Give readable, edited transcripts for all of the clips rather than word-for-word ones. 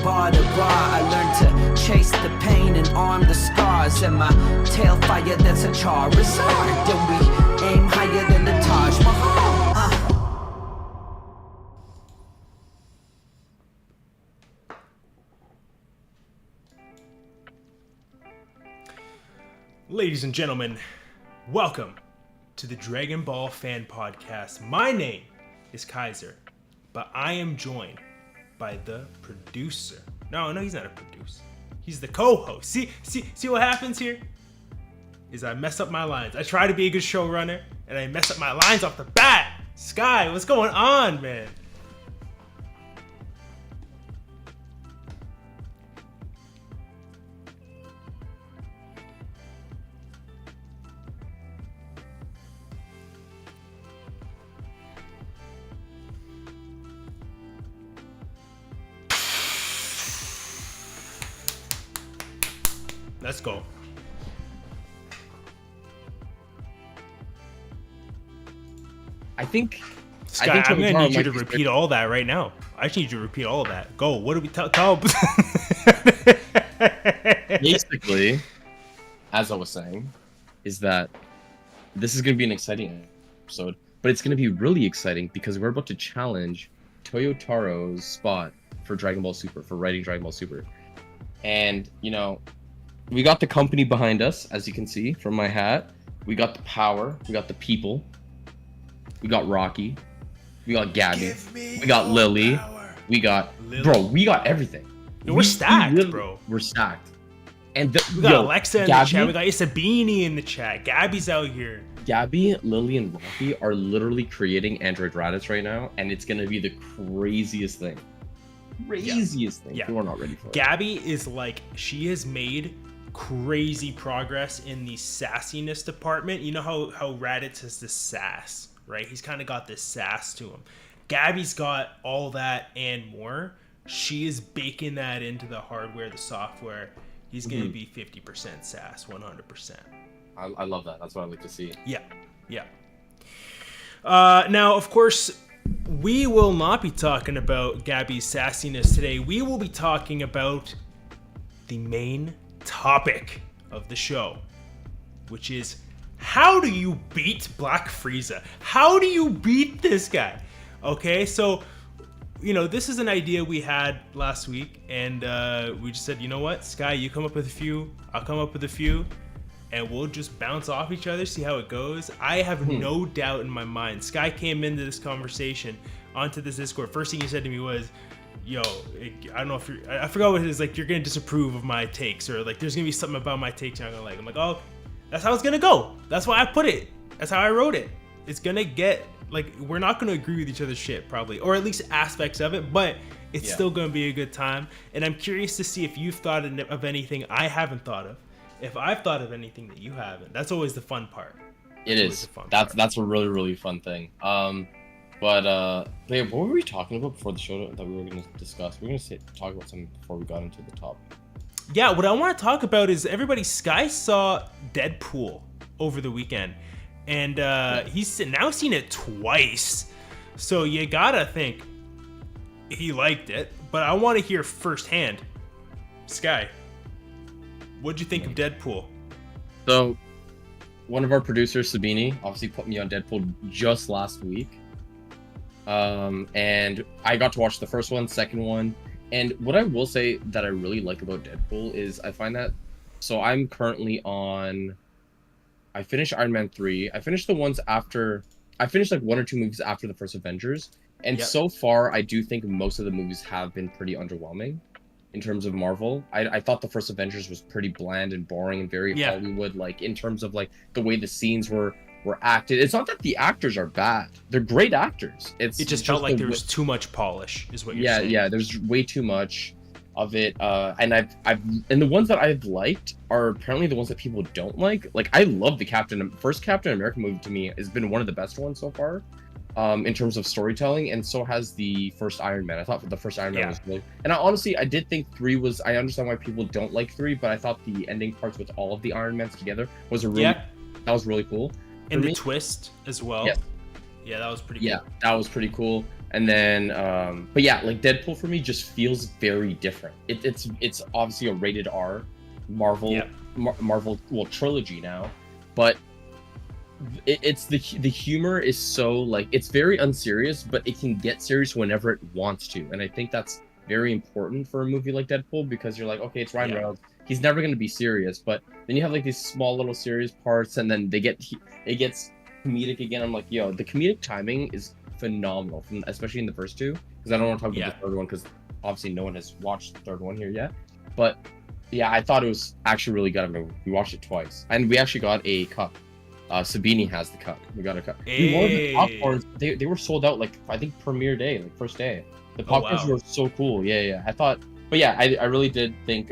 bar to bar. I learned to chase the pain and arm the scars. And my tail fire, that's a Charizard. And we aim higher than the Taj Mahal. Ladies and gentlemen, welcome to the Dragon Ball Fan Podcast. My name is Kaiser, but I am joined by the producer. No, he's not a producer. He's the co-host. See what happens here? Is I mess up my lines. I try to be a good showrunner, and I mess up my lines off the bat. Sky, what's going on, man? Let's go. I think Sky, I'm gonna need you to repeat all that right now. I just need you to repeat all of that. Go. What do we tell? Basically, as I was saying, is that this is gonna be an exciting episode, but it's gonna be really exciting because we're about to challenge Toyotaro's spot for Dragon Ball Super, for writing Dragon Ball Super, and you know. We got the company behind us, as you can see from my hat. We got the power. We got the people. We got Rocky. We got Gabby. We got Lily. Power. We got Lily. Bro. We got everything. We're stacked, really, bro. We're stacked. And we got Alexa in the chat. We got Isabini in the chat. Gabby's out here. Gabby, Lily, and Rocky are literally creating Android Raditz right now, and it's gonna be the craziest thing. Craziest thing. Yeah. We're not ready for it. Gabby is like, she has made crazy progress in the sassiness department. You know how Raditz has this sass, right? He's kind of got this sass to him. Gabby's got all that and more. She is baking that into the hardware, the software. He's going to be 50% sass, 100%. I love that. That's what I like to see. Yeah. Now, of course, we will not be talking about Gabby's sassiness today. We will be talking about the main topic of the show, which is how do you beat Black Frieza? How do you beat this guy? Okay, so this is an idea we had last week, and we just said, you know what, Sky, you come up with a few, I'll come up with a few, and we'll just bounce off each other, see how it goes. I have no doubt in my mind. Sky came into this conversation onto this Discord. First thing he said to me was, yo, I don't know if I forgot what it is, like, you're gonna disapprove of my takes, or like there's gonna be something about my takes you're not gonna like. I'm like, oh, that's how it's gonna go. That's why I put it. That's how I wrote it. It's gonna get, like, we're not gonna agree with each other's shit probably, or at least aspects of it, but it's still gonna be a good time. And I'm curious to see if you've thought of anything I haven't thought of. If I've thought of anything that you haven't. That's always the fun part. It is. That's a really, really fun thing. But what were we talking about before the show that we were going to discuss? We were going to talk about something before we got into the topic. Yeah, what I want to talk about is Sky saw Deadpool over the weekend, and he's now seen it twice. So you gotta think he liked it. But I want to hear firsthand, Sky, what'd you think of Deadpool? So, one of our producers, Sabini, obviously put me on Deadpool just last week. And I got to watch the first one, second one, and what I will say that I really like about Deadpool is I find that, so I'm currently on, I finished Iron Man 3, I finished the ones after, I finished like one or two movies after the first Avengers, and so far I do think most of the movies have been pretty underwhelming in terms of Marvel. I thought the first Avengers was pretty bland and boring and very Hollywood, like in terms of like the way the scenes were acted. It's not that the actors are bad; they're great actors. It just felt like there was too much polish, is what you're saying. Yeah. There's way too much of it, and and the ones that I've liked are apparently the ones that people don't like. Like, I love the first Captain America movie. To me, has been one of the best ones so far, in terms of storytelling, and so has the first Iron Man. I thought the first Iron Man was really, and I did think 3 was. I understand why people don't like 3, but I thought the ending parts with all of the Iron Mans together was that was really cool. And the twist as well. Yes. Yeah, that was pretty cool. Yeah, that was pretty cool. And then, but yeah, like Deadpool for me just feels very different. It's obviously a rated R Marvel Yep. Marvel trilogy now, but it's the humor is so like it's very unserious, but it can get serious whenever it wants to, and I think that's very important for a movie like Deadpool because you're like, okay, it's Ryan Yeah. Reynolds, he's never going to be serious, but then you have like these small little serious parts, and then it gets comedic again. I'm like, yo, the comedic timing is phenomenal, especially in the first two, because I don't want to talk about the third one because obviously no one has watched the third one here yet, but yeah, I thought it was actually really good. I mean, we watched it twice, and we actually got a cup. Sabini has the cup. We got a cup. We wanted the popcorns. They were sold out like I think premiere day, like first day. The popcorns were so cool. Yeah. I thought, but yeah, I really did think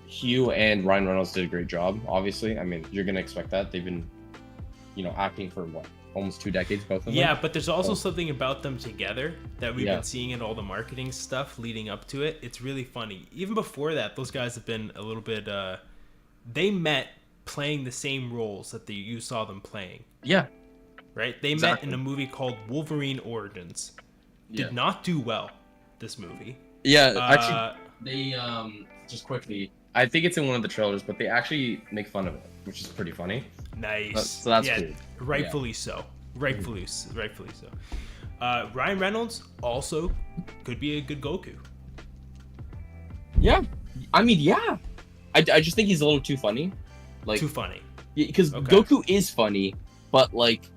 Hugh and Ryan Reynolds did a great job. Obviously, I mean, you're gonna expect that. They've been, acting for what, almost 2 decades, both of them. Yeah, but there's also something about them together that we've been seeing in all the marketing stuff leading up to it. It's really funny. Even before that, those guys have been a little bit. They met playing the same roles that you saw them playing. Yeah. Right? They met in a movie called Wolverine Origins. Did not do well, this movie. Yeah, actually, they, just quickly, I think it's in one of the trailers, but they actually make fun of it, which is pretty funny. Nice. So that's cool. Rightfully so. Rightfully so. Ryan Reynolds also could be a good Goku. Yeah. I mean, yeah. I just think he's a little too funny. Like, too funny. Because Goku is funny, but like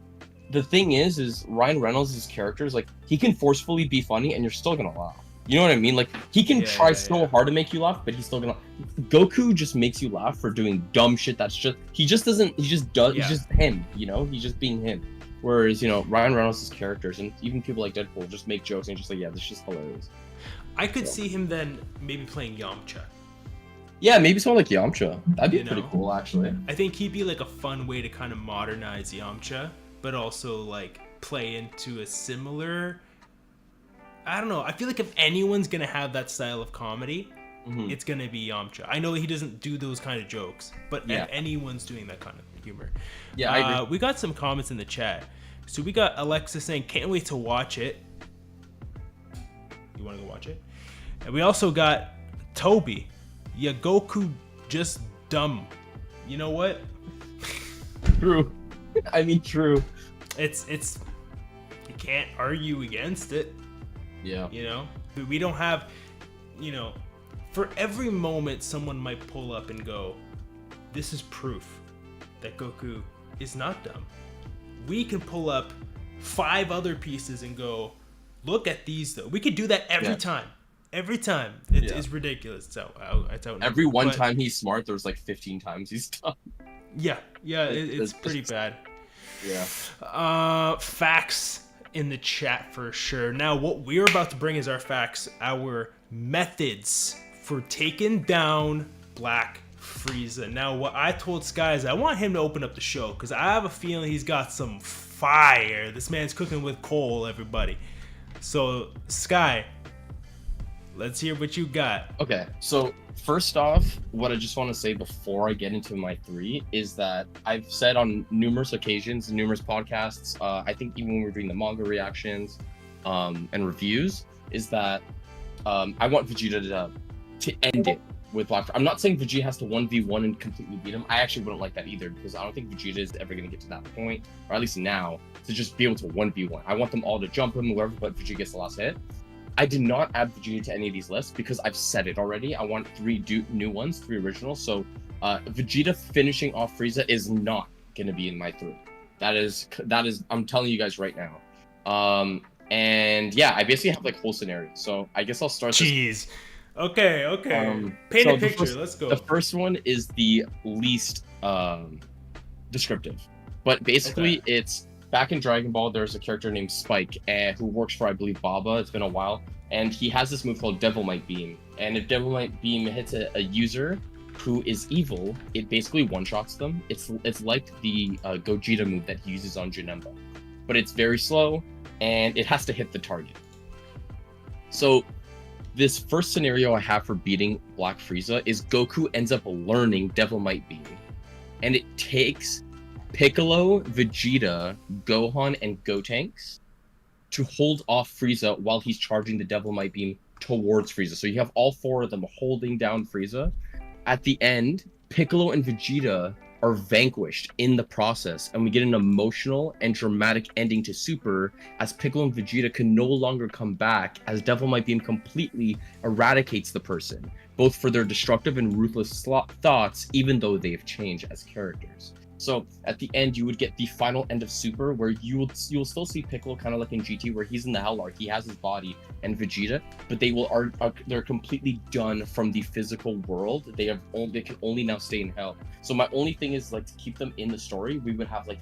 the thing is Ryan Reynolds' character is like he can forcefully be funny and you're still gonna laugh. You know what I mean? Like he can try so hard to make you laugh, but he's still gonna. Goku just makes you laugh for doing dumb shit. That's just he just does. He's just him. He's just being him. Whereas Ryan Reynolds' characters and even people like Deadpool just make jokes and just like, yeah, this is just hilarious. I could see him then maybe playing Yamcha. Yeah, maybe someone like Yamcha. That'd be pretty cool, actually. I think he'd be like a fun way to kind of modernize Yamcha, but also like play into a similar. I don't know. I feel like if anyone's gonna have that style of comedy, it's gonna be Yamcha. I know he doesn't do those kind of jokes, but if anyone's doing that kind of humor, I agree. We got some comments in the chat. So we got Alexa saying, "Can't wait to watch it." You want to go watch it? And we also got Toby. Yeah, Goku just dumb. You know what? True. I mean, true. It's you can't argue against it. Yeah. But we don't have, for every moment someone might pull up and go, this is proof that Goku is not dumb. We can pull up 5 other pieces and go, look at these though. We could do that every time. Every time. It's ridiculous. So it's out. Every one time he's smart, there's like 15 times he's dumb. Yeah. It's pretty bad. Yeah. Facts in the chat for sure. Now, what we're about to bring is our facts, our methods for taking down Black Frieza. Now, what I told Sky is I want him to open up the show because I have a feeling he's got some fire. This man's cooking with coal, everybody. So, Sky, let's hear what you got. Okay, so first off, what I just want to say before I get into my 3 is that I've said on numerous occasions, numerous podcasts, I think even when we're doing the manga reactions and reviews, is that I want Vegeta to end it with Black Frieza. I'm not saying Vegeta has to 1v1 and completely beat him. I actually wouldn't like that either because I don't think Vegeta is ever going to get to that point, or at least now, to just be able to 1v1. I want them all to jump him, whoever, but Vegeta gets the last hit. I did not add Vegeta to any of these lists because I've said it already. I want 3 new ones, 3 originals. So Vegeta finishing off Frieza is not going to be in my 3. That is, I'm telling you guys right now. And yeah, I basically have like whole scenarios. So I guess I'll start. Jeez. Okay. Paint a picture. Let's go. The first one is the least descriptive, but basically it's back in Dragon Ball. There's a character named Spike who works for, I believe, Baba. It's been a while, and he has this move called Devil Might Beam. And if Devil Might Beam hits a user who is evil, it basically one-shots them. It's like the Gogeta move that he uses on Janemba, but it's very slow and it has to hit the target. So this first scenario I have for beating Black Frieza is Goku ends up learning Devil Might Beam, and it takes Piccolo, Vegeta, Gohan, and Gotenks to hold off Frieza while he's charging the Devil Might Beam towards Frieza. So you have all 4 of them holding down Frieza. At the end, Piccolo and Vegeta are vanquished in the process, and we get an emotional and dramatic ending to Super, as Piccolo and Vegeta can no longer come back, as Devil Might Beam completely eradicates the person, both for their destructive and ruthless thoughts, even though they've changed as characters. So at the end, you would get the final end of Super, where you'll still see Piccolo kind of like in GT, where he's in the Hell Arc, he has his body, and Vegeta, but they're completely done from the physical world. They can only now stay in Hell. So my only thing is, like, to keep them in the story, we would have, like,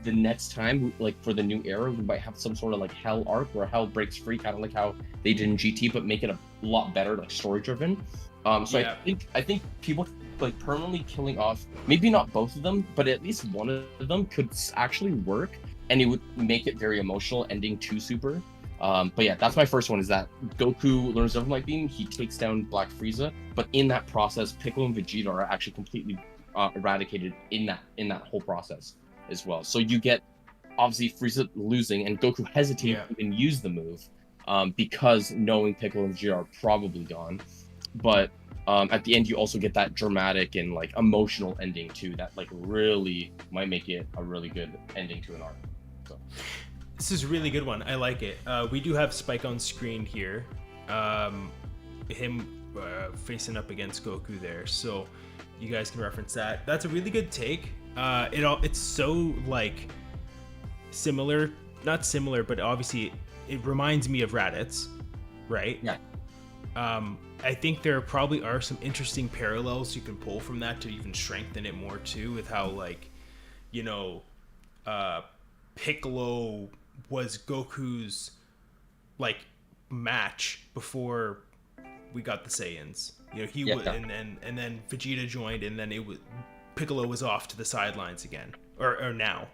the next time, like, for the new era, we might have some sort of like Hell Arc where Hell breaks free, kind of like how they did in GT, but make it a lot better, like story driven. Yeah. I think people, like, permanently killing off, maybe not both of them, but at least one of them could actually work, and it would make it very emotional ending to Super. But yeah, that's my first one, is that Goku learns Devil Might Beam, he takes down Black Frieza, but in that process, Piccolo and Vegeta are actually completely eradicated in that whole process as well. So you get, obviously, Frieza losing, and Goku hesitating to even use the move, because knowing Piccolo and Vegeta are probably gone. But at the end, you also get that dramatic and, like, emotional ending too, that, like, really might make it a really good ending to an arc. So This is a really good one. I like it. We do have Spike on screen here. Him facing up against Goku there. So you guys can reference that. That's a really good take. It's so, like, similar, not similar, but obviously it reminds me of Raditz, right? Yeah. I think there probably are some interesting parallels you can pull from that to even strengthen it more too, with how, like, you know, Piccolo was Goku's, like, match before we got the Saiyans. You know, he was, and then Vegeta joined, and then Piccolo was off to the sidelines again, or now.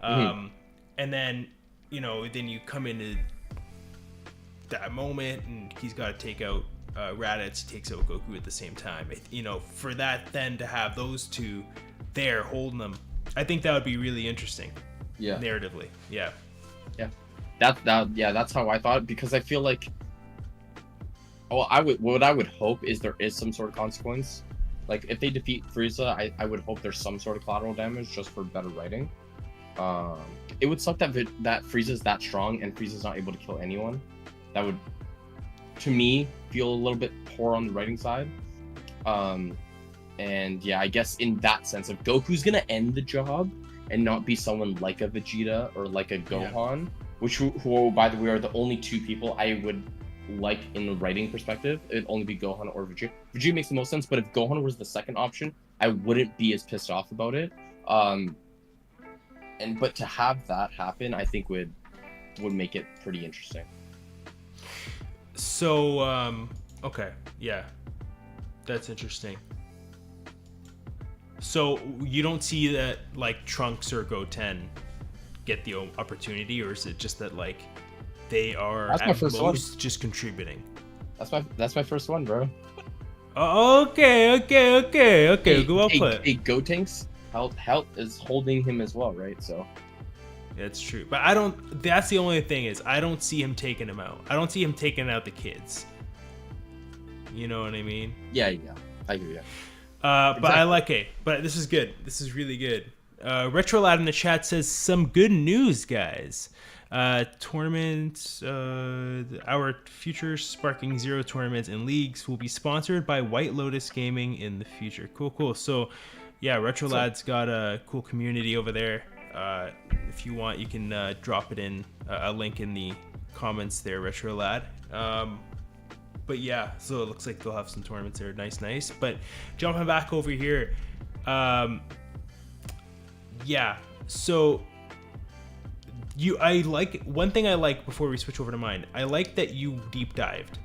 And then, you know, then you come into that moment, and he's got to take out Raditz, takes out Goku at the same time. You know, for that then to have those two there holding them, I think that would be really interesting. Yeah. Narratively. Yeah. Yeah. That's how I thought, because I feel like, what I would hope is there is some sort of consequence. Like, if they defeat Frieza, I would hope there's some sort of collateral damage just for better writing. It would suck that Frieza's that strong and Frieza's not able to kill anyone. That would, to me, feel a little bit poor on the writing side. And yeah, I guess in that sense, if Goku's gonna end the job and not be someone like a Vegeta or like a Gohan, who by the way are the only two people I would like in the writing perspective, it'd only be Gohan or Vegeta. Vegeta makes the most sense, but if Gohan was the second option, I wouldn't be as pissed off about it. But to have that happen, I think would make it pretty interesting. So, okay, yeah, that's interesting. So you don't see that, like, Trunks or Goten get the opportunity, or is it just that, like, they are at most just contributing? That's my first one, bro. Okay. Well put. Hey, Gotenks, Health is holding him as well, right? So that's true, but I don't. That's the only thing, is I don't see him taking him out. I don't see him taking out the kids. You know what I mean? Yeah, I agree. Yeah. But exactly. I like it. But this is good. This is really good. RetroLad in the chat says some good news, guys. Tournaments, our future Sparking Zero tournaments and leagues will be sponsored by White Lotus Gaming in the future. Cool. So, yeah, RetroLad's got a cool community over there. If you want, you can drop it in a link in the comments there, RetroLad. But yeah, so it looks like they'll have some tournaments there. Nice. But jumping back over here, yeah. So one thing I like before we switch over to mine. I like that you deep dived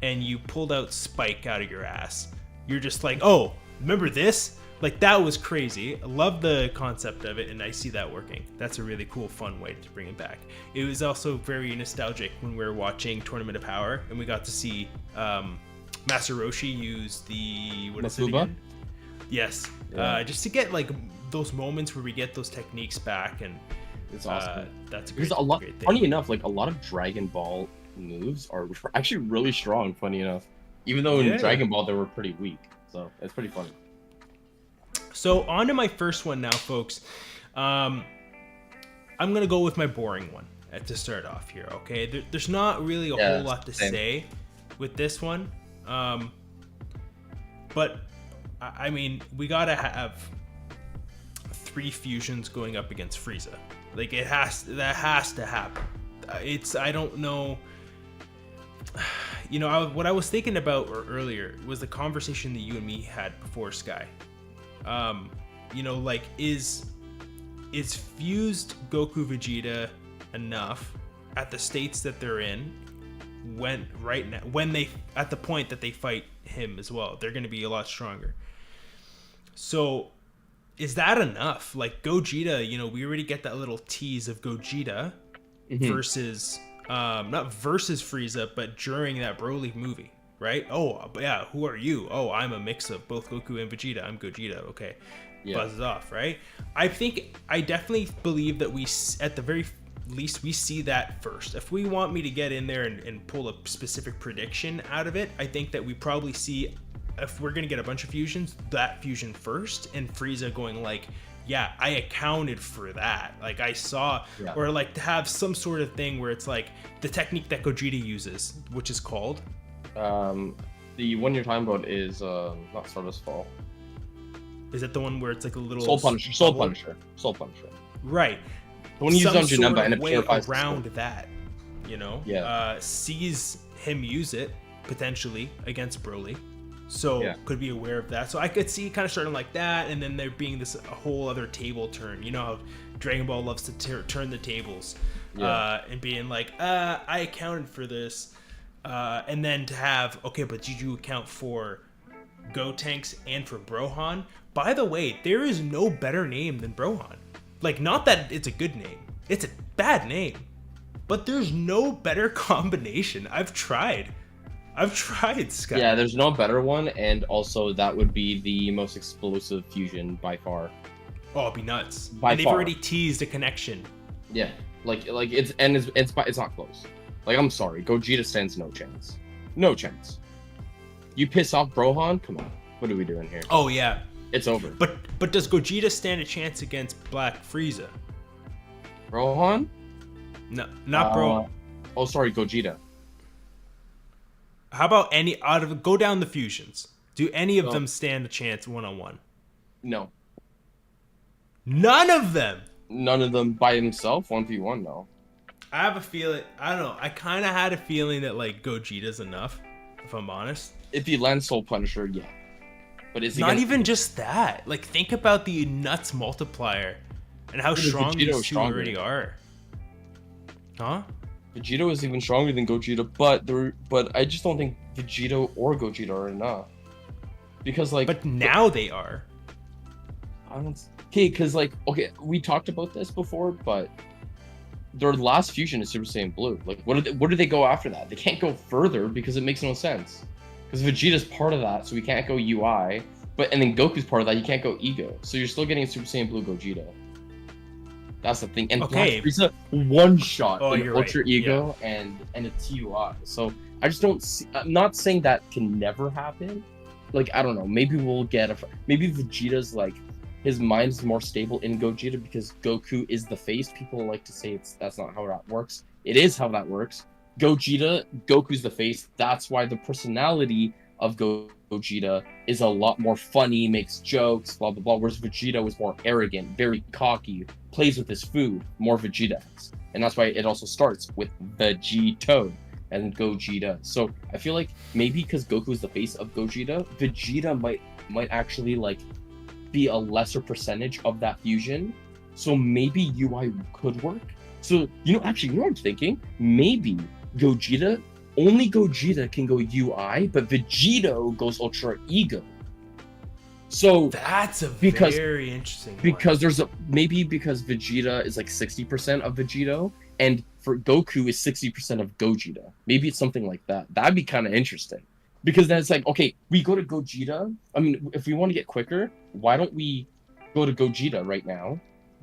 and you pulled out Spike out of your ass. You're just like, oh, remember this? Like, that was crazy. I love the concept of it, and I see that working. That's a really cool, fun way to bring it back. It was also very nostalgic when we were watching Tournament of Power, and we got to see Master Roshi use the... What is it again? Yes. Yeah. Just to get, like, those moments where we get those techniques back, and It's awesome. That's a Because great, a lot, great thing. funny enough, like a lot of Dragon Ball moves are actually really strong. Funny enough, even though in Yeah. Dragon Ball they were pretty weak, so it's pretty funny. So on to my first one now, folks. I'm gonna go with my boring one to start off here. Okay, there's not really a Yeah, whole lot to same. say with this one, but I mean we gotta have 3 fusions going up against Frieza. Like that has to happen. I don't know. You know, what I was thinking about earlier was the conversation that you and me had before Sky. You know, like is fused Goku Vegeta enough at the states that they're in when they at the point that they fight him as well? They're going to be a lot stronger. So is that enough? Like Gogeta, you know, we already get that little tease of Gogeta versus not versus Frieza, but during that Broly movie, right? Oh yeah, who are you? Oh, I'm a mix of both Goku and Vegeta. I'm Gogeta. Okay, Yeah. buzzes off, right? I definitely believe that we, at the very least, we see that first. If we want me to get in there and pull a specific prediction out of it, I think that we probably see, if we're gonna get a bunch of fusions, that fusion first, and Frieza going like, yeah, I accounted for that. Like I saw, Yeah. or like to have some sort of thing where it's like the technique that Gogeta uses, which is called. The one you're talking about is not Stardust Fall. Is that the one where it's like a little Soul Punisher. Soul Punisher. Soul Punisher. Right. The one you use Some on sort Janemba of and it way purifies around that, you know. Yeah. Sees him use it potentially against Broly, so Yeah. could be aware of that. So I could see kind of starting like that, and then there being this a whole other table turn. You know how Dragon Ball loves to turn the tables, and being like, I accounted for this, and then to have, okay, but did you account for Gotenks and for Brohan? By the way, there is no better name than Brohan. Like, not that it's a good name, it's a bad name, but there's no better combination. I've tried, Scott. Yeah, there's no better one, and also that would be the most explosive fusion by far. Oh, it'd be nuts. By And they've far. already teased a connection. Yeah, like it's not close. Like, I'm sorry, Gogeta stands no chance. No chance. You piss off Brohan? Come on, what are we doing here? Oh yeah, It's over. but does Gogeta stand a chance against Black Frieza? Brohan? No, not Bro. Oh, sorry, Gogeta. How about go down the fusions? Do any of No. them stand a chance 1-on-1? No, None of them. none of them by himself. 1v1, no. I have a feeling. I don't know. I kind of had a feeling that like Gogeta's enough, if I'm honest. If he lands Soul Punisher, yeah. But is he Not gonna... even just that. Like, think about the nuts multiplier and how But strong Vegeta these is two stronger. already are. Huh? Vegeta is even stronger than Gogeta, but I just don't think Vegeta or Gogeta are enough. Because like, But now they are. I don't. Okay, because like, okay, we talked about this before, but their last fusion is Super Saiyan Blue. Like, what do they go after that? They can't go further because it makes no sense. Because Vegeta's part of that, so we can't go UI. And then Goku's part of that, you can't go Ego. So you're still getting Super Saiyan Blue Gogeta. That's the thing. And Okay. Black Frieza one shot Oh, in you're Ultra right. Ego and a TUI. So I just don't see. I'm not saying that can never happen. Like, I don't know. Maybe we'll get maybe Vegeta's like, his mind is more stable in Gogeta because Goku is the face. People like to say that's not how that works. It is how that works. Goku's the face. That's why the personality of Gogeta is a lot more funny, makes jokes, blah blah blah. Whereas Vegeta was more arrogant, very cocky, plays with his food, more Vegeta. And that's why it also starts with Vegito and Gogeta. So I feel like maybe because Goku is the face of Gogeta, Vegeta might actually like be a lesser percentage of that fusion. So maybe UI could work. So you know what I'm thinking? Maybe only Gogeta can go UI, but Vegito goes Ultra Ego. So That's a Because- very interesting because because Vegeta is like 60% of Vegito, and for Goku is 60% of Gogeta. Maybe it's something like that. That'd be kind of interesting. Because then it's like, okay, we go to Gogeta. I mean, if we want to get quicker, why don't we go to Gogeta right now?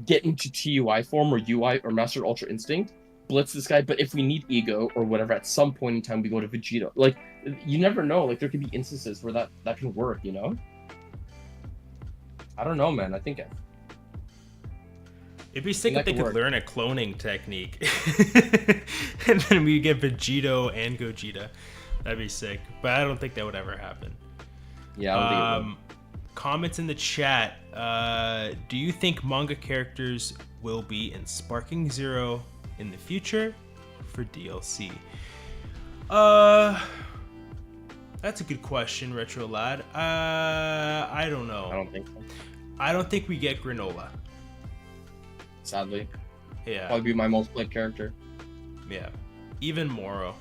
get into TUI form or UI or Master Ultra Instinct, blitz this guy. But if we need Ego or whatever, at some point in time we go to Vegeta. Like, you never know. Like, there could be instances where that can work. You know? I don't know, man. I think it'd be sick if they could could work. learn a cloning technique, and then we get Vegito and Gogeta. That'd be sick, but I don't think that would ever happen. Yeah. I don't think it would. Comments in the chat. Do you think manga characters will be in Sparking Zero in the future for DLC? That's a good question, Retro Lad. I don't know. I don't think so. I don't think we get Granola. Sadly, Yeah. probably be my most played character. Yeah. Even Moro.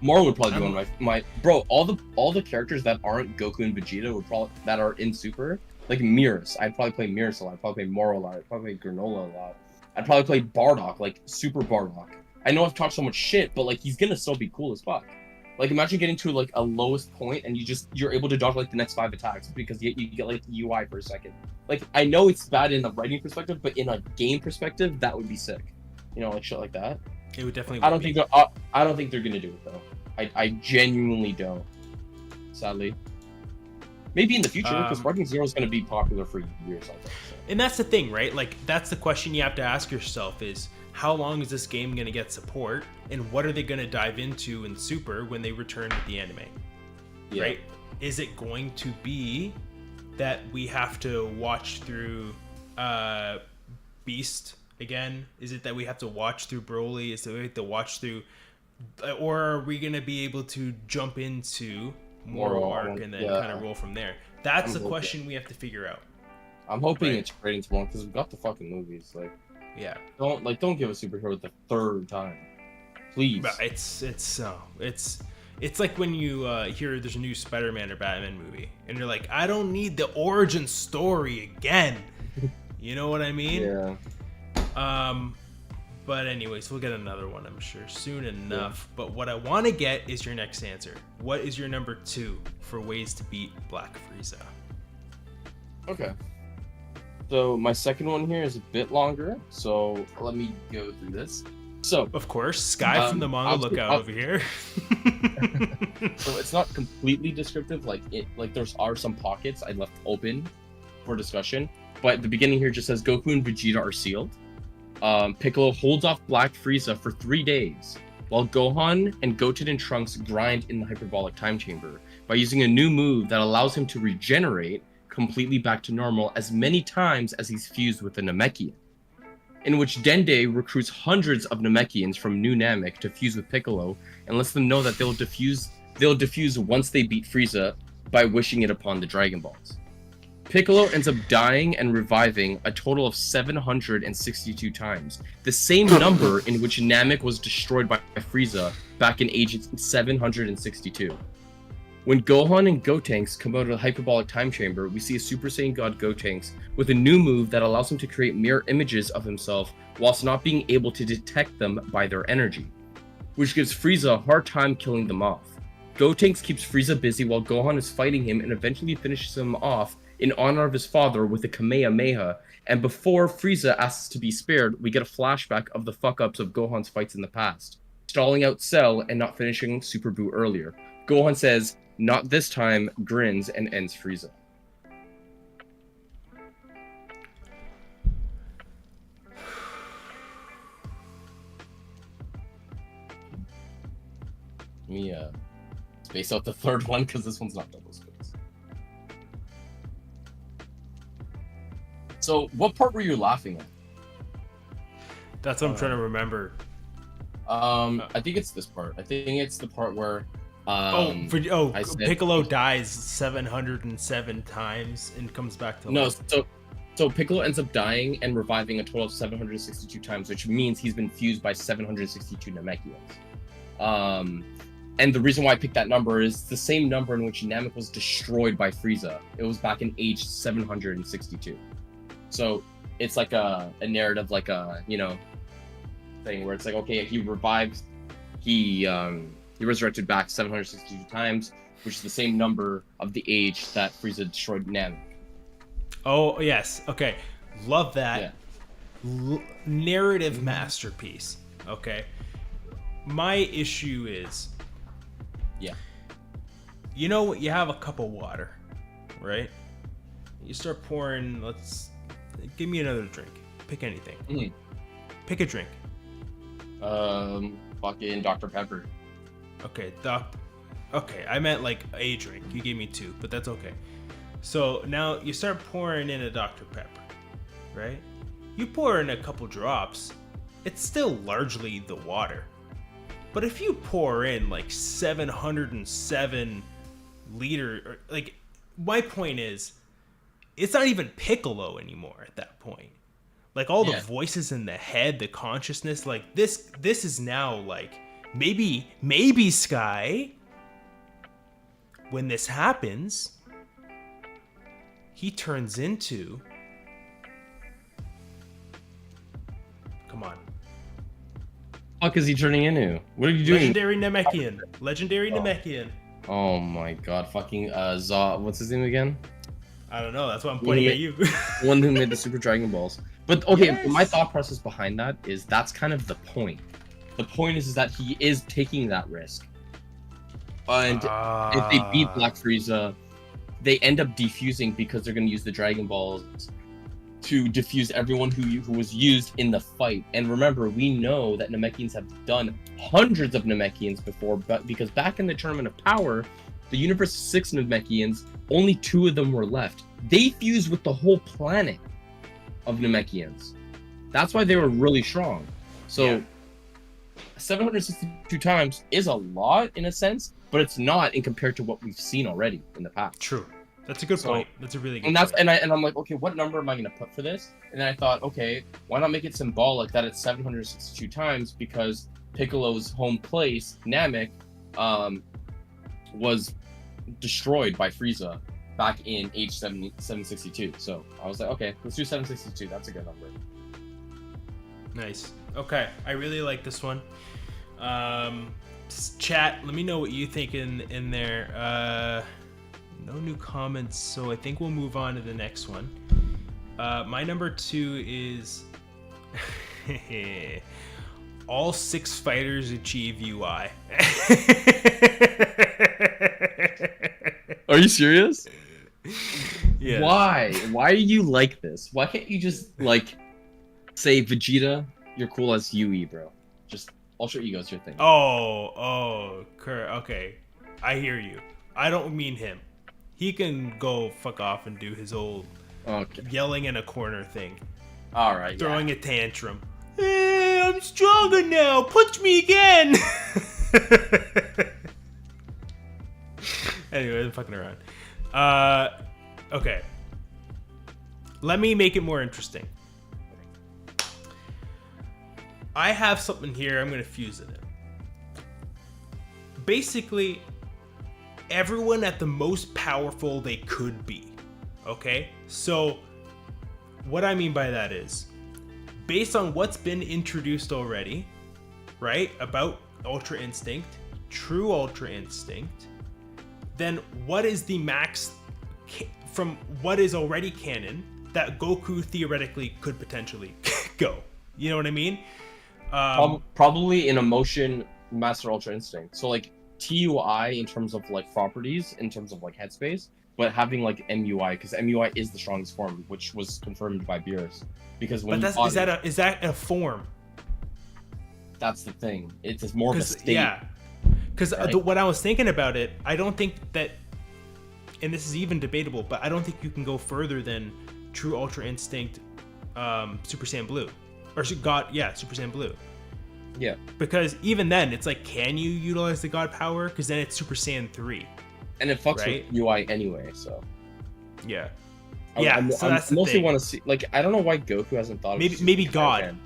Moro would probably be one of my bro. All the characters that aren't Goku and Vegeta would probably that are in Super, like Mirrors. I'd probably play Mirrors a lot. I'd probably play Moro a lot. I'd probably play Granola a lot. I'd probably play Bardock, like Super Bardock. I know I've talked so much shit, but like he's gonna still be cool as fuck. Like imagine getting to like a lowest point and you're able to dodge like the next 5 attacks because you get like the UI for a second. Like I know it's bad in the writing perspective, but in a game perspective, that would be sick. You know, like shit like that. It would definitely. I don't think they're gonna do it though. I genuinely don't. Sadly, maybe in the future because Sparking Zero is gonna be popular for years. I think. So. And that's the thing, right? Like that's the question you have to ask yourself: is how long is this game gonna get support, and what are they gonna dive into in Super when they return with the anime? Yeah. Right? Is it going to be that we have to watch through Beast again? Is it that we have to watch through Broly? Is it we have to watch through, or are we gonna be able to jump into Moro arc and then kind of roll from there? That's the question we have to figure out. I'm hoping it's great into one because we got the fucking movies. Like, Yeah. don't give a superhero the third time, please. But it's like when you hear there's a new Spider-Man or Batman movie, and you're like, I don't need the origin story again. You know what I mean? Yeah. But anyways, we'll get another one, I'm sure, soon enough. Yeah. But what I want to get is your next answer. What is your number 2 for ways to beat Black Frieza? Okay. So my second one here is a bit longer, so let me go through this. So of course, Sky from the manga lookout over here. So it's not completely descriptive, like there are some pockets I left open for discussion, but the beginning here just says Goku and Vegeta are sealed. Piccolo holds off Black Frieza for 3 days, while Gohan and Goten and Trunks grind in the hyperbolic time chamber by using a new move that allows him to regenerate completely back to normal as many times as he's fused with a Namekian, in which Dende recruits hundreds of Namekians from New Namek to fuse with Piccolo and lets them know that they'll defuse once they beat Frieza by wishing it upon the Dragon Balls. Piccolo ends up dying and reviving a total of 762 times, the same number in which Namek was destroyed by Frieza back in age 762. When Gohan and Gotenks come out of the hyperbolic time chamber, we see a Super Saiyan God Gotenks with a new move that allows him to create mirror images of himself whilst not being able to detect them by their energy, which gives Frieza a hard time killing them off. Gotenks keeps Frieza busy while Gohan is fighting him and eventually finishes him off in honor of his father with a Kamehameha, and before Frieza asks to be spared, we get a flashback of the fuck-ups of Gohan's fights in the past, stalling out Cell and not finishing Super Buu earlier. Gohan says, "Not this time," grins, and ends Frieza. Let me space out the third one because this one's not double space. So, what part were you laughing at? That's what I'm trying to remember. I think it's this part. I think it's the part where Piccolo dies 707 times and comes back to life. So Piccolo ends up dying and reviving a total of 762 times, which means he's been fused by 762 Namekians. And the reason why I picked that number is the same number in which Namek was destroyed by Frieza. It was back in age 762. So it's like a narrative, like a, thing where it's like, okay, he revived, he resurrected back 762 times, which is the same number of the age that Frieza destroyed Namek. Oh, yes. Okay. Love that. Yeah. Narrative masterpiece. Okay. My issue is, Yeah. you know, you have a cup of water, right? You start pouring. Give me another drink. Pick anything. Mhm. Pick a drink. Fucking Dr. Pepper. Okay, Okay, I meant like a drink. You gave me two, but that's okay. So now you start pouring in a Dr. Pepper, right? You pour in a couple drops, it's still largely the water. But if you pour in like 707 liter, like, my point is, it's not even Piccolo anymore at that point. Like, all the voices in the head, the consciousness, like this is now like, maybe Sky, when this happens, he turns into, come on, Fuck is he turning into? What are you doing? Legendary Namekian. Oh my god, fucking what's his name again? I don't know, that's why I'm pointing at you. One who made the Super Dragon Balls. But okay, Yes. my thought process behind that is that's kind of the point. The point is that he is taking that risk. And if they beat Black Frieza, they end up defusing because they're going to use the Dragon Balls to defuse everyone who was used in the fight. And remember, we know that Namekians have done hundreds of Namekians before, but because back in the Tournament of Power, the universe 6 Namekians, only 2 of them were left. They fused with the whole planet of Namekians. That's why they were really strong. So 762 times is a lot in a sense, but it's not in compared to what we've seen already in the past. True. That's a good point. That's a really good point. And I'm like, okay, what number am I going to put for this? And then I thought, okay, why not make it symbolic that it's 762 times, because Piccolo's home place, Namek, was destroyed by Frieza back in age 762. So I was like, okay, let's do 762. That's a good number. Nice. Okay, I really like this one. Chat, let me know what you think in there. No new comments, so I think we'll move on to the next one. My number 2 is all 6 fighters achieve UI. Are you serious? Yeah. Why? Why are you like this? Why can't you just like say, Vegeta, you're cool as UE, bro? Just Ultra Ego's your thing. Okay. I hear you. I don't mean him. He can go fuck off and do his old yelling in a corner thing. All right. Throwing a tantrum. Hey, I'm stronger now. Punch me again. Anyway, I'm fucking around. Okay. Let me make it more interesting. I have something here. I'm going to fuse it in. Basically, everyone at the most powerful they could be. Okay? So, what I mean by that is, based on what's been introduced already, right, about Ultra Instinct, True Ultra Instinct, then what is the max from what is already canon that Goku theoretically could potentially go? You know what I mean? Probably in Emotion Master Ultra Instinct. So like TUI in terms of like properties, in terms of like headspace, but having like MUI, because MUI is the strongest form, which was confirmed by Beerus. Because when is that a form? That's the thing. It's more of a state. Yeah. Because what I was thinking about it, I don't think that, and this is even debatable, but I don't think you can go further than True Ultra Instinct, Super Saiyan Blue, or Super Saiyan Blue. Yeah. Because even then, it's like, can you utilize the God power? Because then it's Super Saiyan 3. And it fucks with UI anyway, so. Yeah. So that's the mostly want to see, like, I don't know why Goku hasn't thought of maybe God. Kaioken.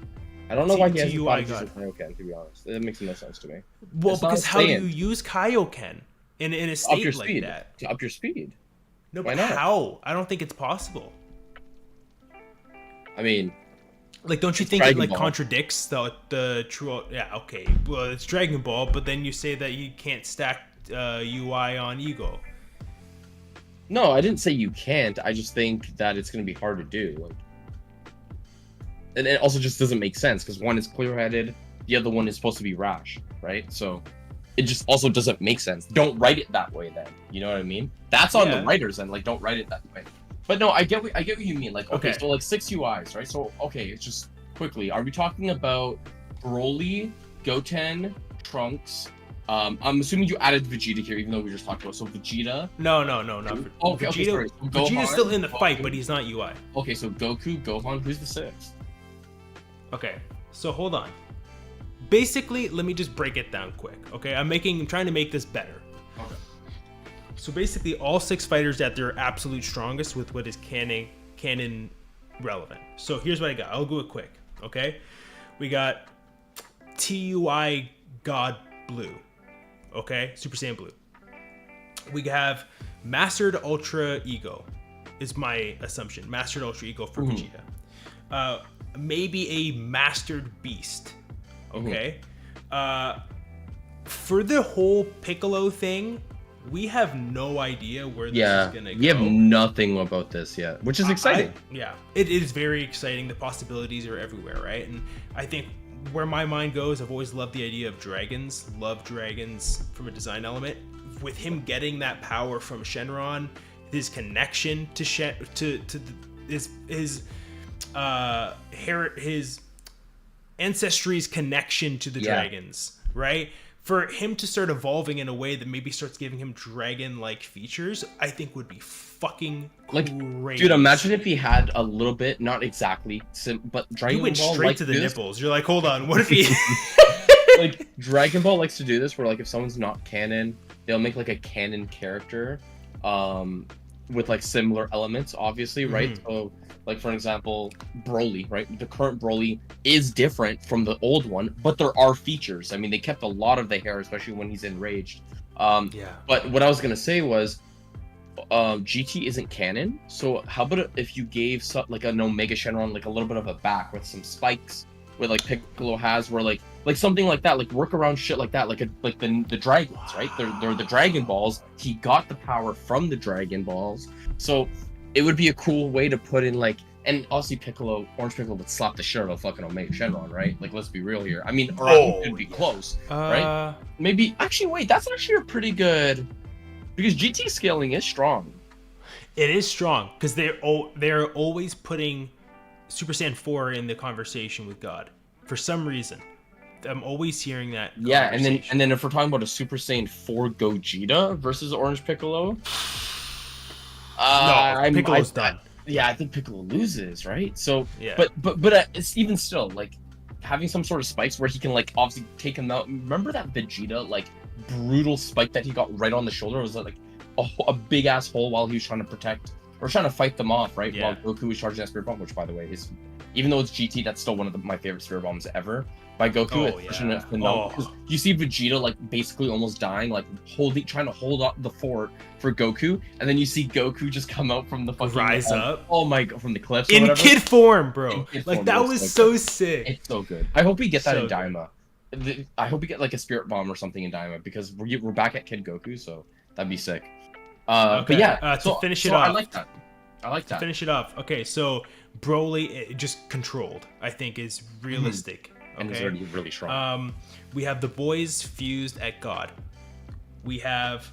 I don't know why he hasn't thought of using Kaioken, to be honest. That makes no sense to me. Well, because how do you use Kaioken in a state like that? To up your speed. No, but how? I don't think it's possible. I mean, like, don't you think it like contradicts the true? Yeah, okay. Well, it's Dragon Ball, but then you say that you can't stack UI on Ego. No, I didn't say you can't. I just think that it's going to be hard to do. Like, and it also just doesn't make sense because one is clear-headed, the other one is supposed to be rash, right? So it just also doesn't make sense. Don't write it that way then. You know what I mean? That's on the writers end. Like, don't write it that way. But no, I get what you mean. Like, okay, so like 6 UIs, right? So okay, it's just quickly. Are we talking about Broly, Goten, Trunks? I'm assuming you added Vegeta here, even though we just talked about. So Vegeta. No, not okay, Vegeta. Sorry. So Vegeta's still in the Goku. fight, but he's not UI. Okay, so Goku, Gohan. Who's the 6th? Okay, so hold on. Basically, let me just break it down quick. Okay, I'm trying to make this better. Okay. So basically, all 6 fighters at their absolute strongest with what is canon relevant. So here's what I got. I'll go it quick. Okay, we got TUI God Blue. Okay, Super Saiyan Blue. We have Mastered Ultra Ego, is my assumption. Mastered Ultra Ego for Vegeta. Maybe a Mastered Beast. Okay. For the whole Piccolo thing, we have no idea where this is gonna go. We have nothing about this yet, which is exciting. It is very exciting. The possibilities are everywhere, right? And I think where my mind goes, I've always loved the idea of dragons. Love dragons from a design element. With him getting that power from Shenron, his connection to his ancestry's connection to the dragons, right? For him to start evolving in a way that maybe starts giving him dragon-like features, I think would be fucking great. Dude, imagine if he had a little bit, not exactly, but Dragon Ball. You went straight to the nipples. You're like, hold on, what if he? Like Dragon Ball likes to do this, where like if someone's not canon, they'll make like a canon character, with like similar elements, obviously, right? So, like for example, Broly, right? The current Broly is different from the old one, but there are features. I mean, they kept a lot of the hair, especially when he's enraged. But what I was gonna say was, GT isn't canon, so how about if you gave like an Omega Shenron like a little bit of a back with some spikes, where like Piccolo has, where like something like that, like work around shit like that, like the dragons, right? They're the Dragon Balls. He got the power from the Dragon Balls, so it would be a cool way to put in like, and obviously Orange Piccolo would slap the shit out of fucking Omega Shenron, right? Like, let's be real here. I mean, or it could be close, right? Maybe actually wait, that's actually a pretty good, because GT scaling is strong. It is strong because they're always putting Super Saiyan 4 in the conversation with God for some reason. I'm always hearing that. Yeah, and then if we're talking about a Super Saiyan 4 Gogeta versus Orange Piccolo, Piccolo's done. Yeah, I think Piccolo loses, right? So, yeah. But it's even still like having some sort of spikes where he can like obviously take him out. Remember that Vegeta like brutal spike that he got right on the shoulder? It was like a big ass hole while he was trying to protect or trying to fight them off, right? Yeah. While Goku was charging that Spirit Bomb, which by the way is, even though it's GT, that's still one of my favorite Spirit Bombs ever by Goku. You see Vegeta like basically almost dying, like trying to hold up the fort for Goku, and then you see Goku just come out from the fucking rise up. Oh my god, from the cliffs in kid form, bro. Like that was so sick. It's so good. I hope we get that in Daima. I hope we get like a Spirit Bomb or something in Daima, because we're back at Kid Goku, so that'd be sick. But yeah, to finish it off, I like that. To finish it off. Okay, so Broly just controlled, I think, is realistic. And it's already really strong. We have the boys fused at God. We have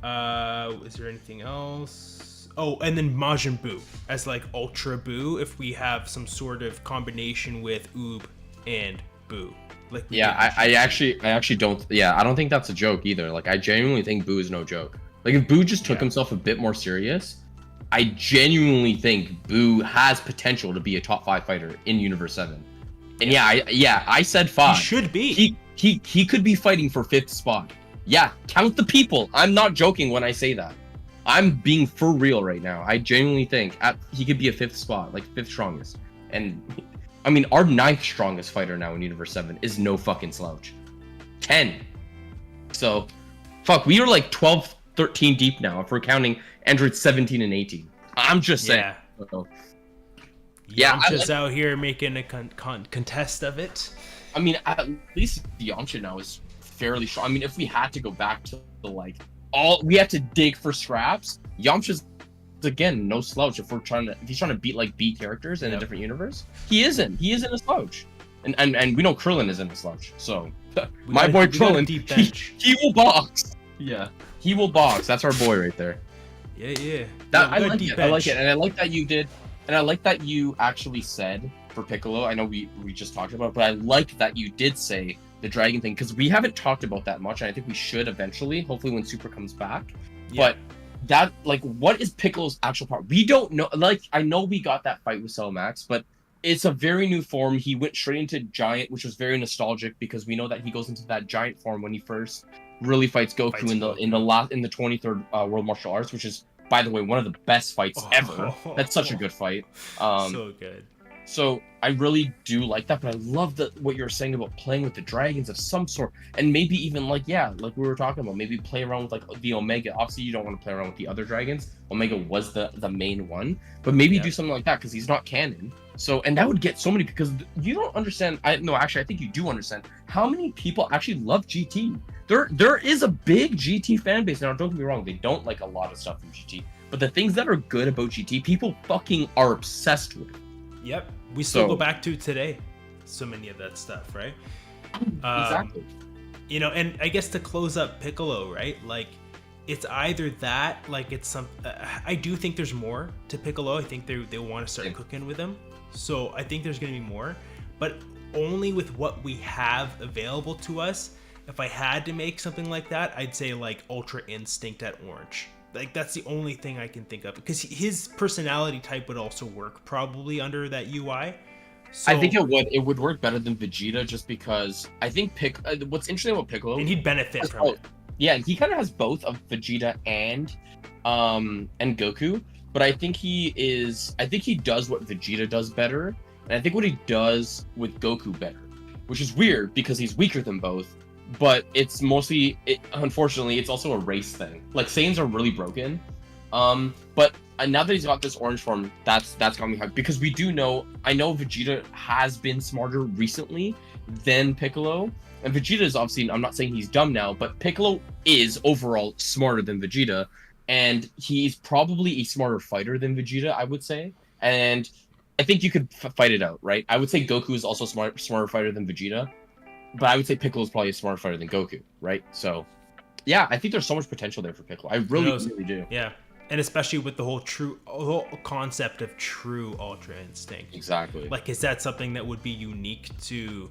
is there anything else? Oh, and then Majin Buu as like Ultra Buu if we have some sort of combination with Oob and Buu. Like I actually don't. Yeah, I don't think that's a joke either. Like, I genuinely think Buu is no joke. Like, if Buu just took himself a bit more serious, I genuinely think Buu has potential to be a top 5 fighter in Universe 7. And I said 5. He should be. He could be fighting for 5th spot. Yeah, count the people. I'm not joking when I say that. I'm being for real right now. I genuinely think he could be a 5th spot, like 5th strongest. And I mean, our 9th strongest fighter now in Universe 7 is no fucking slouch. 10. So, fuck, we are like 12, 13 deep now if we're counting Android 17 and 18. I'm just saying. Yeah. So, Yamcha's out here making a contest of it. I mean, at least Yamcha now is fairly strong. I mean, if we had to go back to the we had to dig for scraps, Yamcha's again, no slouch if he's trying to beat like B characters in a different universe. He isn't a slouch. And we know Krillin isn't a slouch. So my boy Krillin, he will box. Yeah. He will box. That's our boy right there. Yeah. I like it. I like it. And I like that you did, and I like that you actually said for Piccolo. I know we just talked about it, but I like that you did say the dragon thing, because we haven't talked about that much, and I think we should eventually, hopefully when Super comes back. But that, like, what is Piccolo's actual power? We don't know. Like, I know we got that fight with Cell Max, but it's a very new form. He went straight into Giant, which was very nostalgic, because we know that he goes into that Giant form when he first really fights Goku in the 23rd World Martial Arts, which is, by the way, one of the best fights ever. That's such a good fight. So good. So I really do like that, but I love what you're saying about playing with the dragons of some sort, and maybe even like we were talking about, maybe play around with like the Omega. Obviously, you don't want to play around with the other dragons. Omega was the main one, but maybe do something like that, because he's not canon. So, and that would get so many, because you don't understand. I think you do understand how many people actually love GT. There is a big GT fan base now. Don't get me wrong; they don't like a lot of stuff from GT, but the things that are good about GT, people fucking are obsessed with. Yep, we still go back to today. So many of that stuff, right? Exactly. You know, and I guess to close up Piccolo, right? Like, it's either that, like it's some. I do think there's more to Piccolo. I think they want to start cooking with him. So I think there's going to be more, but only with what we have available to us. If I had to make something like that, I'd say like Ultra Instinct at Orange. Like, that's the only thing I can think of, because his personality type would also work probably under that UI. So, I think it would work better than Vegeta, just because I think what's interesting about Piccolo, and he'd benefit from it. Yeah, he kind of has both of Vegeta and Goku, but I think he does what Vegeta does better, and I think what he does with Goku better, which is weird because he's weaker than both. But it's mostly, unfortunately, it's also a race thing. Like, Saiyans are really broken. But now that he's got this orange form, that's got me hyped. Because I know Vegeta has been smarter recently than Piccolo. And Vegeta is obviously, I'm not saying he's dumb now, but Piccolo is overall smarter than Vegeta. And he's probably a smarter fighter than Vegeta, I would say. And I think you could fight it out, right? I would say Goku is also smarter fighter than Vegeta. But I would say Piccolo is probably a smarter fighter than Goku, right? So, yeah, I think there's so much potential there for Piccolo. I really do. Yeah, and especially with the whole concept of true Ultra Instinct. Exactly. Like, is that something that would be unique to,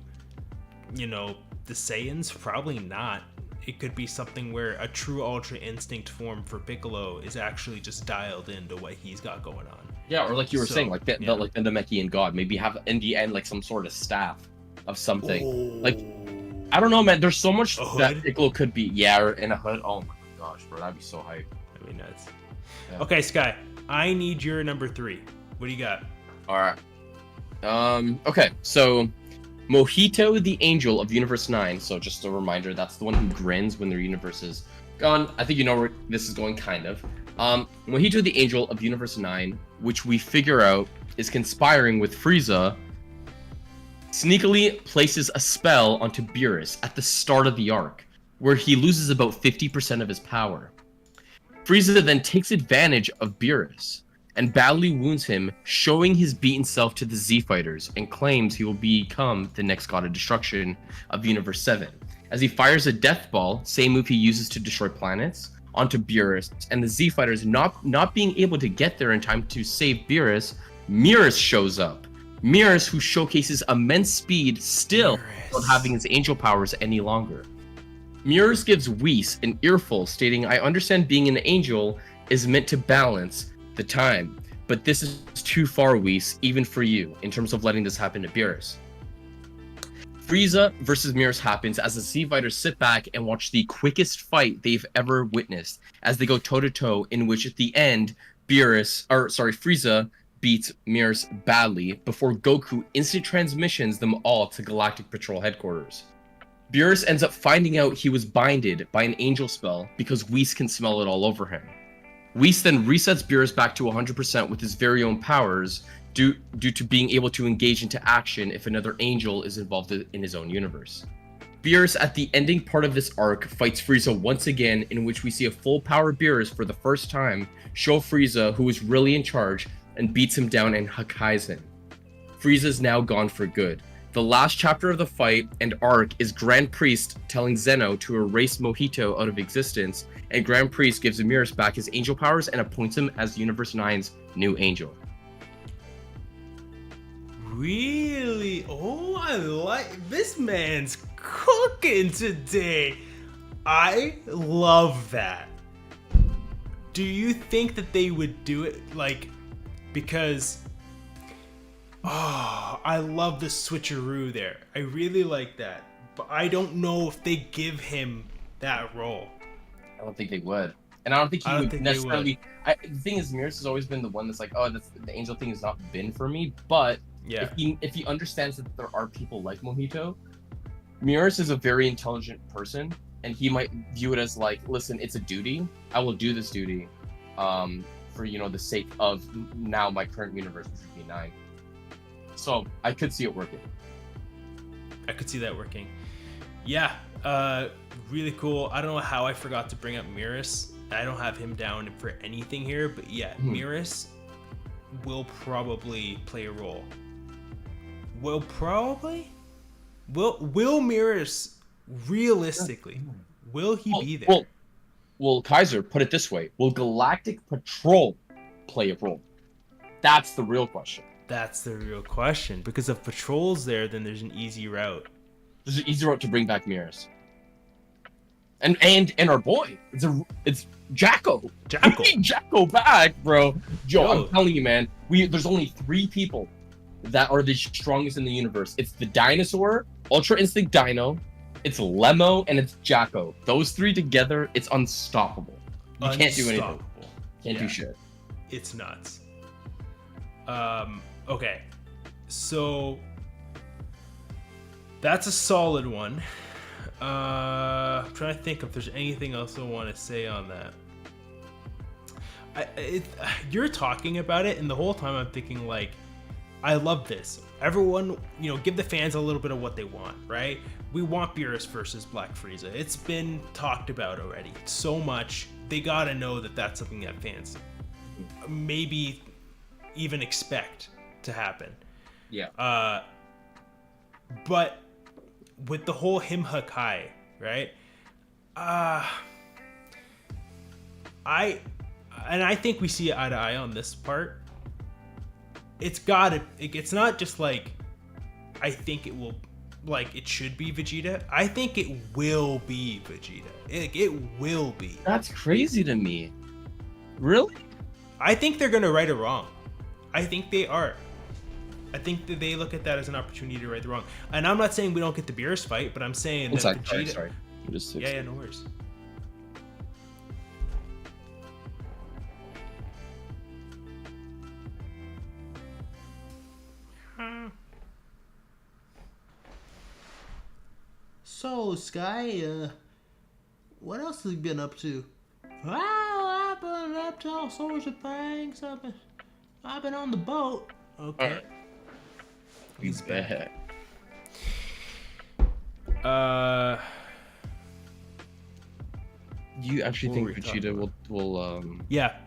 you know, the Saiyans? Probably not. It could be something where a true Ultra Instinct form for Piccolo is actually just dialed into what he's got going on. Yeah, or like you were saying, like the Namekian god, maybe have in the end like some sort of staff of something. Like, I don't know, man. There's so much that Piccolo could be. Yeah, or in a hood. Oh my gosh, bro, that'd be so hype. That'd be nuts. Yeah. Okay, Sky, I need your number 3. What do you got? All right. Okay, so Mojito, the Angel of Universe 9. So just a reminder, that's the one who grins when their universe is gone. I think you know where this is going, kind of. Mojito, the Angel of Universe 9, which we figure out is conspiring with Frieza, sneakily places a spell onto Beerus at the start of the arc, where he loses about 50% of his power. Frieza then takes advantage of Beerus and badly wounds him, showing his beaten self to the Z-Fighters, and claims he will become the next god of destruction of Universe 7. As he fires a death ball, same move he uses to destroy planets, onto Beerus, and the Z-Fighters not being able to get there in time to save Beerus, Beerus shows up. Beerus, who showcases immense speed, still without having his angel powers any longer. Beerus gives Whis an earful, stating, "I understand being an angel is meant to balance the time, but this is too far, Whis, even for you, in terms of letting this happen to Beerus." Frieza versus Beerus happens as the Z-Fighters sit back and watch the quickest fight they've ever witnessed, as they go toe-to-toe, in which at the end, Frieza beats Beerus badly before Goku instant transmissions them all to Galactic Patrol headquarters. Beerus ends up finding out he was binded by an angel spell because Whis can smell it all over him. Whis then resets Beerus back to 100% with his very own powers due to being able to engage into action if another angel is involved in his own universe. Beerus, at the ending part of this arc, fights Frieza once again, in which we see a full power Beerus for the first time show Frieza who is really in charge and beats him down and Hakkai's him. Frieza is now gone for good. The last chapter of the fight and arc is Grand Priest telling Zeno to erase Mojito out of existence, and Grand Priest gives Beerus back his angel powers and appoints him as Universe 9's new angel. Really? Oh, I like this man's cooking today. I love that. Do you think that they would do it like because I love the switcheroo there. I really like that. But I don't know if they give him that role. I don't think they would. And I don't think he would necessarily. The thing is, Beerus has always been the one that's like, oh, the angel thing has not been for me. But yeah, if he understands that there are people like Mojito, Beerus is a very intelligent person, and he might view it as like, listen, it's a duty. I will do this duty, for the sake of now my current universe, which would be 9. So I could see it working. I could see that working. Yeah, really cool. I don't know how I forgot to bring up Beerus. I don't have him down for anything here, but yeah, Beerus will probably play a role. Will Beerus realistically? Will he be there? Well, Kaiser, put it this way: will Galactic Patrol play a role? That's the real question. That's the real question. Because if Patrol's there, then there's an easy route. There's an easy route to bring back Beerus. And our boy, it's Jacko. Jacko back, bro. Yo, I'm telling you, man. There's only 3 people that are the strongest in the universe. It's the dinosaur, Ultra Instinct Dino, it's Lemo, and it's Jacko. Those 3 together, it's unstoppable. You can't do anything. Can't do shit. It's nuts. Okay. So that's a solid one. I'm trying to think if there's anything else I want to say on that. You're talking about it, and the whole time I'm thinking like, I love this. Everyone, give the fans a little bit of what they want, right? We want Beerus versus Black Frieza. It's been talked about already so much. They gotta know that that's something that fans maybe even expect to happen. Yeah. But with the whole him Hakkai, right? I think we see eye to eye on this part. It's not just like I think it will, like it should be Vegeta. I think it will be Vegeta. It will be. That's crazy to me. Really? I think they're gonna right it wrong. I think they are. I think that they look at that as an opportunity to right the wrong. And I'm not saying we don't get the Beerus fight, but I'm saying that Vegeta. Sorry. Yeah, no worries. So, Sky, what else have you been up to? Well, I've been up to all sorts of things. I've been on the boat. Okay. He's back. You actually think Vegeta will Yeah.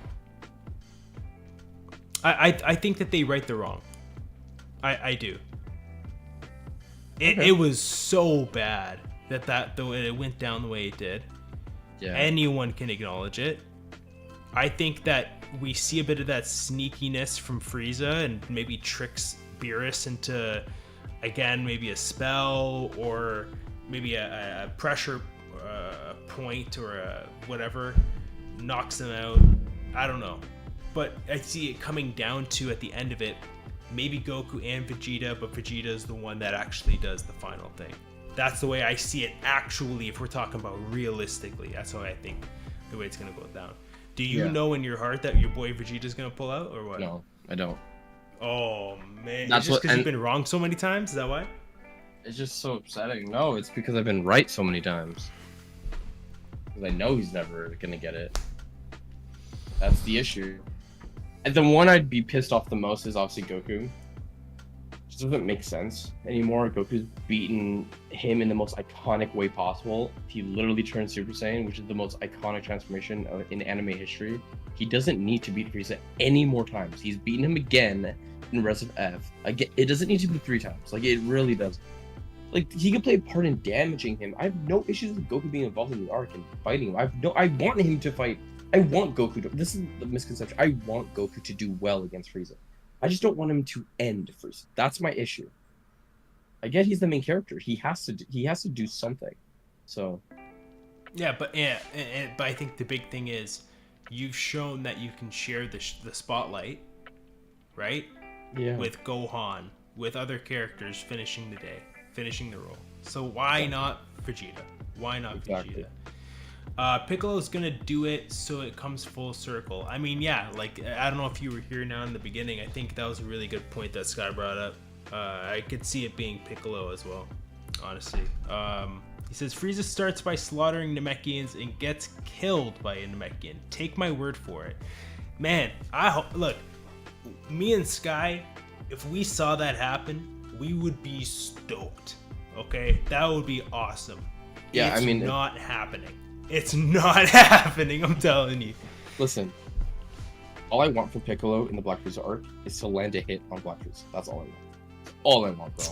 I think that they right the wrong. I do. It was so bad that it went down the way it did. Yeah. Anyone can acknowledge it. I think that we see a bit of that sneakiness from Frieza and maybe tricks Beerus into, again, maybe a spell or maybe a pressure point or whatever, knocks them out. I don't know. But I see it coming down to, at the end of it, maybe Goku and Vegeta, but Vegeta is the one that actually does the final thing. That's the way I see it actually, if we're talking about realistically. That's how I think the way it's going to go down. Do you know in your heart that your boy Vegeta's going to pull out, or what? No, I don't. Oh, man. That's just because you've been wrong so many times? Is that why? It's just so upsetting. No, it's because I've been right so many times. Because I know he's never going to get it. That's the issue. And the one I'd be pissed off the most is obviously Goku. just doesn't make sense anymore. Goku's beaten him in the most iconic way possible. He literally turned Super Saiyan, which is the most iconic transformation in anime history. He doesn't need to beat Frieza any more times. He's beaten him again in Res of F. Again, it doesn't need to be 3 times. Like, it really does. Like, he can play a part in damaging him. I have no issues with Goku being involved in the arc and fighting him. I want him to fight. I want Goku to. This is the misconception. I want Goku to do well against Frieza. I just don't want him to end Frieza. That's my issue. I get he's the main character. He has to do something. So. But I think the big thing is, you've shown that you can share the spotlight, right? Yeah. With Gohan, with other characters finishing the day, finishing the role. So why not Vegeta? Why not Exactly. Vegeta? Piccolo's gonna do it so it comes full circle. I mean, yeah, like, I don't know if you were here now in the beginning. I think that was a really good point that Sky brought up. I could see it being Piccolo as well, honestly. He says, Frieza starts by slaughtering Namekians and gets killed by a Namekian. Take my word for it. Man, look, me and Sky, if we saw that happen, we would be stoked. Okay? That would be awesome. Yeah, It's not happening. It's not happening, I'm telling you. Listen, all I want from Piccolo in the Black Frieza arc is to land a hit on Black Frieza. That's all I want. That's all I want, bro.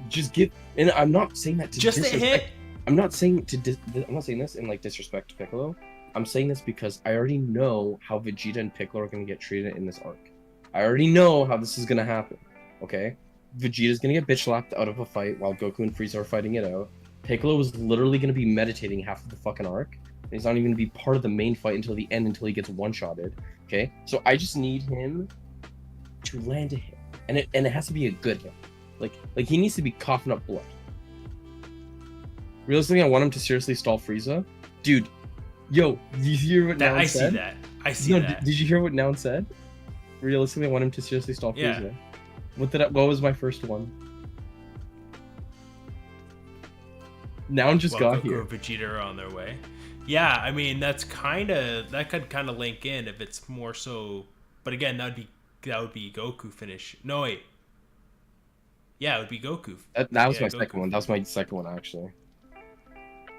Just give. And I'm not saying that to just a hit. I'm not saying this in like disrespect to Piccolo. I'm saying this because I already know how Vegeta and Piccolo are gonna get treated in this arc. I already know how this is gonna happen. Okay, Vegeta's gonna get bitch slapped out of a fight while Goku and Frieza are fighting it out. Piccolo is literally gonna be meditating half of the fucking arc, and he's not even gonna be part of the main fight until the end, until he gets one-shotted. Okay, so I just need him to land a hit, and it has to be a good hit. Like he needs to be coughing up blood. Realistically, I want him to seriously stall Frieza. Dude, yo, did you hear what Noun said? I see that. Did you hear what Noun said? Realistically, I want him to seriously stall Frieza. What was my first one? Noun just got Goku here. and Vegeta are on their way. Yeah, I mean, that could kind of link in if it's more so. But again, that would be Goku finish. No, wait. Yeah, it would be Goku. That was my Goku. second one. That was my second one, actually.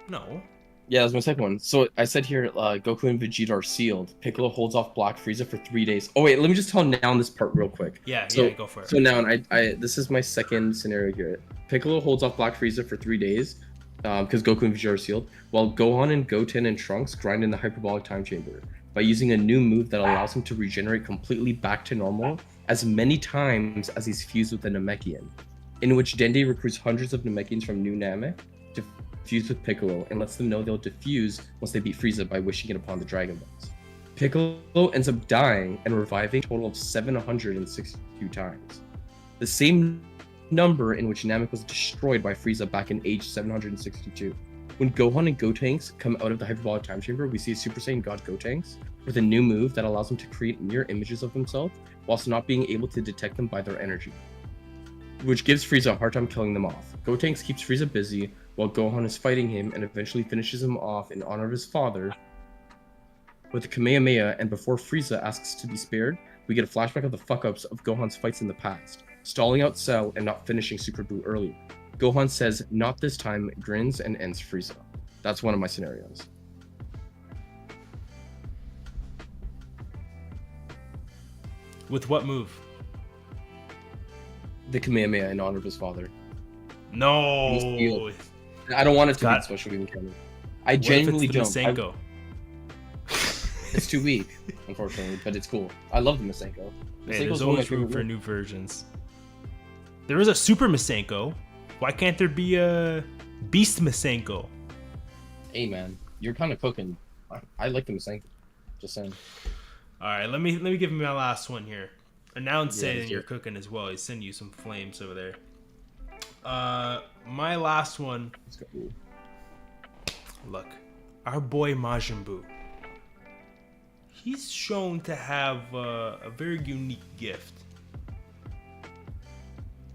No. Yeah, that was my second one. So I said here, Goku and Vegeta are sealed. Piccolo holds off Black Frieza for 3 days. Oh wait, let me just tell Noun this part real quick. Yeah, go for it. So Noun, this is my second scenario here. Piccolo holds off Black Frieza for 3 days, because Goku and Vegeta are sealed, while Gohan and Goten and Trunks grind in the hyperbolic time chamber by using a new move that allows him to regenerate completely back to normal as many times as he's fused with a Namekian, in which Dende recruits hundreds of Namekians from New Namek to fuse with Piccolo and lets them know they'll defuse once they beat Frieza by wishing it upon the Dragon Balls. Piccolo ends up dying and reviving a total of 762 times. The same number in which Namek was destroyed by Frieza back in age 762. When Gohan and Gotenks come out of the hyperbolic time chamber, we see Super Saiyan God Gotenks with a new move that allows him to create mirror images of himself whilst not being able to detect them by their energy, which gives Frieza a hard time killing them off. Gotenks keeps Frieza busy while Gohan is fighting him and eventually finishes him off in honor of his father with a Kamehameha, and before Frieza asks to be spared, we get a flashback of the fuck-ups of Gohan's fights in the past, stalling out Cell and not finishing Super Buu earlier. Gohan says, "Not this time," grins, and ends Frieza. That's one of my scenarios. With what move? The Kamehameha in honor of his father. No. I don't want it to be special game canon. I genuinely don't. Masenko? It's too weak, unfortunately, but it's cool. I love the Masenko. Man, there's always room for new versions. There is a Super Masenko. Why can't there be a Beast Masenko? Hey man, you're kind of cooking. I like the Masenko. Just saying. All right, let me give him my last one here. Announce saying you're cooking as well. He's sending you some flames over there. My last one. Look, our boy Majin Buu. He's shown to have a very unique gift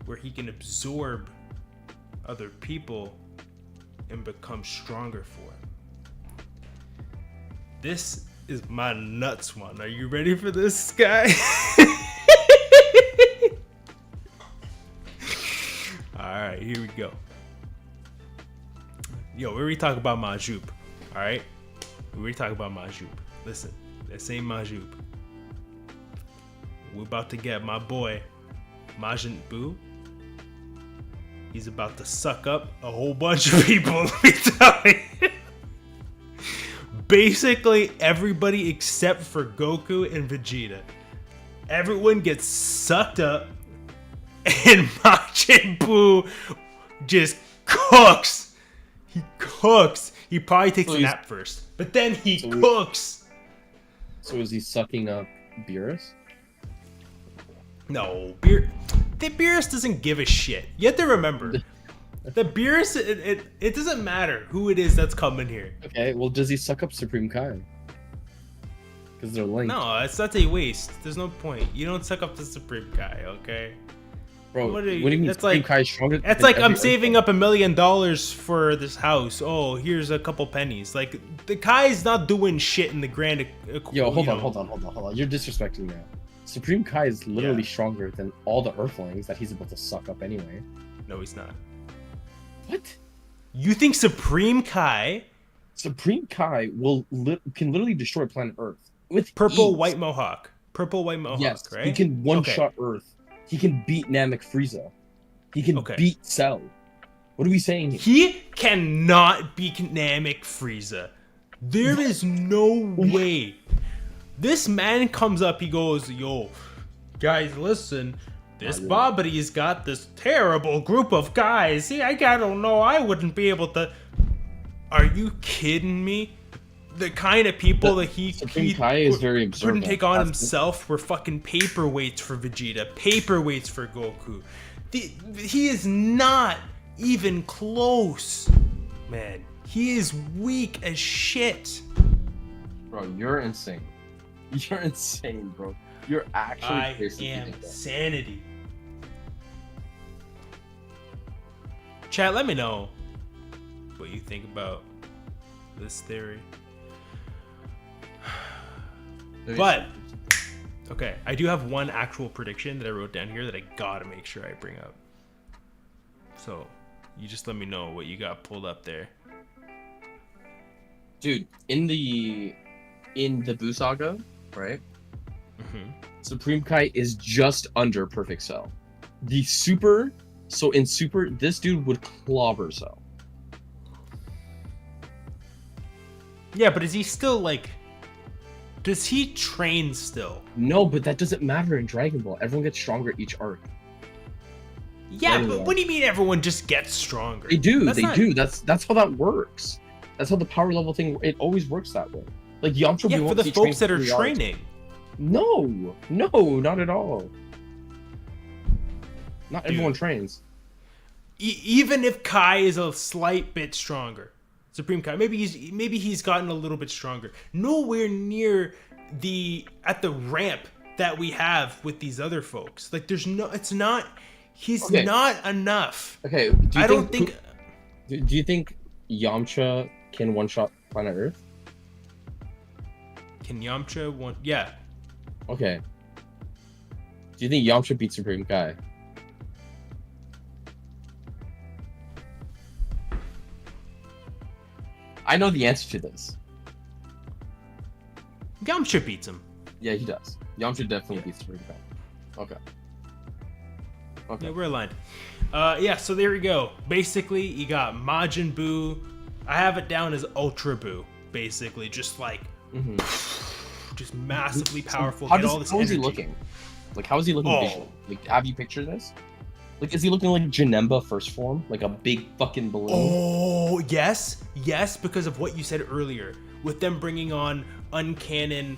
where he can absorb other people and become stronger for it. This is my nuts one. Are you ready for this, guy? right, here we go. Yo, we already talked about Majup. All right, we already talked about Majup. Listen, this ain't Majup. We're about to get my boy Majin Buu. He's about to suck up a whole bunch of people. Let me tell you. Basically, everybody except for Goku and Vegeta. Everyone gets sucked up, and Majin Buu just cooks. He cooks. He probably takes a nap first, but then he cooks. So is he sucking up Beerus? No, the Beerus doesn't give a shit. You have to remember, the Beerus, it doesn't matter who it is that's coming here. Okay, well, does he suck up Supreme Kai? Because they're linked. No, that's a waste. There's no point. You don't suck up the Supreme Guy, okay? Bro, what do you mean Supreme Kai is stronger? That's like I'm saving up $1 million for this house. Oh, here's a couple pennies. Like, the Kai's not doing shit in the grand. Yo, hold on. You're disrespecting now. Supreme Kai is literally stronger than all the Earthlings that he's about to suck up anyway. No, he's not. What? You think Supreme Kai? Supreme Kai can literally destroy planet Earth with Purple ease. White Mohawk. Purple White Mohawk, Yes, right? he can one-shot Earth. He can beat Namek Frieza. He can beat Cell. What are we saying here? He cannot beat Namek Frieza. There is no way. This man comes up, he goes, yo, guys, listen, this Babadi's got this terrible group of guys. See, I don't know, I wouldn't be able to. Are you kidding me? The kind of people that he Kai is very observant. couldn't take on himself were fucking paperweights for Vegeta, paperweights for Goku. He is not even close, man. He is weak as shit. Bro, you're insane. You're insane, bro. You're actually I am sanity. Chat, let me know what you think about this theory. But, okay, I do have one actual prediction that I wrote down here that I gotta make sure I bring up. So, you just let me know what you got pulled up there. Dude, in the Buu Saga, right? Mm-hmm. Supreme Kai is just under Perfect Cell. The Super, so in Super, this dude would clobber Cell. Yeah, but is he still like... Does he train still? No, but that doesn't matter in Dragon Ball. Everyone gets stronger each arc. Yeah, but what do you mean everyone just gets stronger? They do, do. That's how that works. That's how the power level thing, it always works that way. Like Yamcha, yeah, for the folks that are training. No, not at all. Not everyone trains. Even if Kai is a slight bit stronger, Supreme Kai, maybe he's gotten a little bit stronger. Nowhere near at the ramp that we have with these other folks. Like he's not enough. Okay, do you think Yamcha can one-shot Planet Earth? Can Yamcha one? Yeah. Okay. Do you think Yamcha beats Supreme Kai? I know the answer to this. Yamcha beats him. Yeah, he does. Yamcha definitely beats Supreme Kai. Okay. Yeah, we're aligned. Yeah, so there we go. Basically, you got Majin Buu. I have it down as Ultra Buu. Basically, just like, just massively powerful. How is he looking? Like, how is he looking visually? Like, have you pictured this? Like, is he looking like Janemba first form? Like a big fucking balloon? Oh, yes, because of what you said earlier. With them bringing on uncanon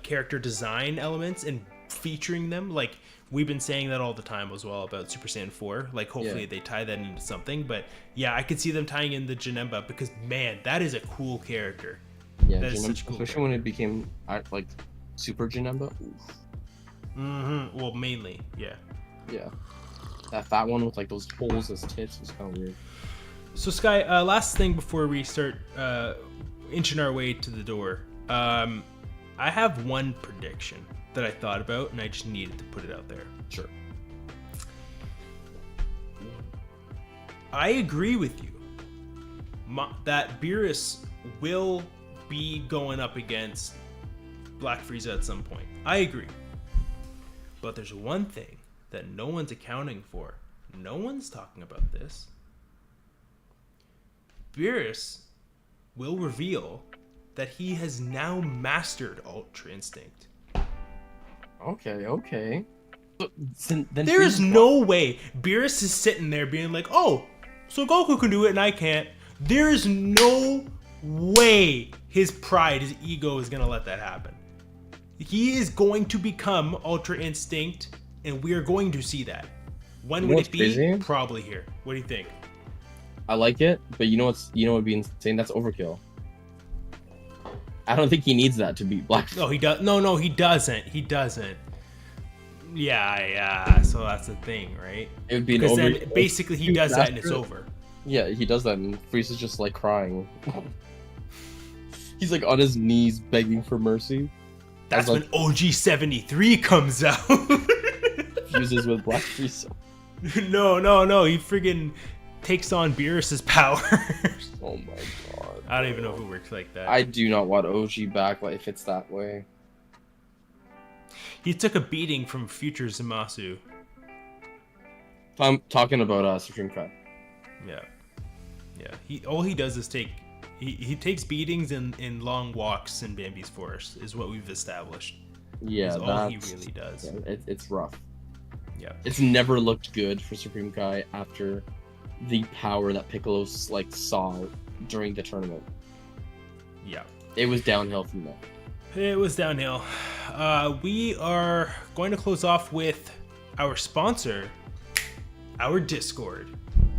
character design elements and featuring them. Like, we've been saying that all the time as well about Super Saiyan 4. Like, hopefully they tie that into something. But, yeah, I could see them tying in the Janemba because, man, that is a cool character. Yeah, that is such a cool especially when it became, like, Super Janemba. Oof. Well, mainly, yeah. Yeah. That fat one with like those holes as tits was kind of weird. So Sky, last thing before we start inching our way to the door, I have one prediction that I thought about, and I just needed to put it out there. Sure. I agree with you. That Beerus will be going up against Black Frieza at some point. I agree. But there's one thing that no one's accounting for. No one's talking about this. Beerus will reveal that he has now mastered Ultra Instinct. Okay. Then There is no way Beerus is sitting there being like, oh, so Goku can do it and I can't. There is no way his pride, his ego is going to let that happen. He is going to become Ultra Instinct, and we are going to see that. When would it be? Crazy? Probably here. What do you think? I like it, but you know what would be insane? That's overkill. I don't think he needs that to beat Black. No, he does. No, he doesn't. He doesn't. Yeah. So that's the thing, right? It would be an because over. then basically he does that and it's over. Yeah, he does that, and Frieza's just like crying. He's like on his knees begging for mercy. That's like, when OG 73 comes out. fuses with Black Frieza. No. He friggin' takes on Beerus's powers. Oh my god. I don't even know if it works like that. I do not want OG back if it's that way. He took a beating from future Zamasu. I'm talking about Supreme Kai. Yeah. All he does is he takes beatings in long walks in Bambi's forest, is what we've established. Yeah, that's all he really does. Yeah, it's rough. Yeah. It's never looked good for Supreme Kai after the power that Piccolo saw during the tournament. Yeah. It was downhill from there. It was downhill. We are going to close off with our sponsor, our Discord.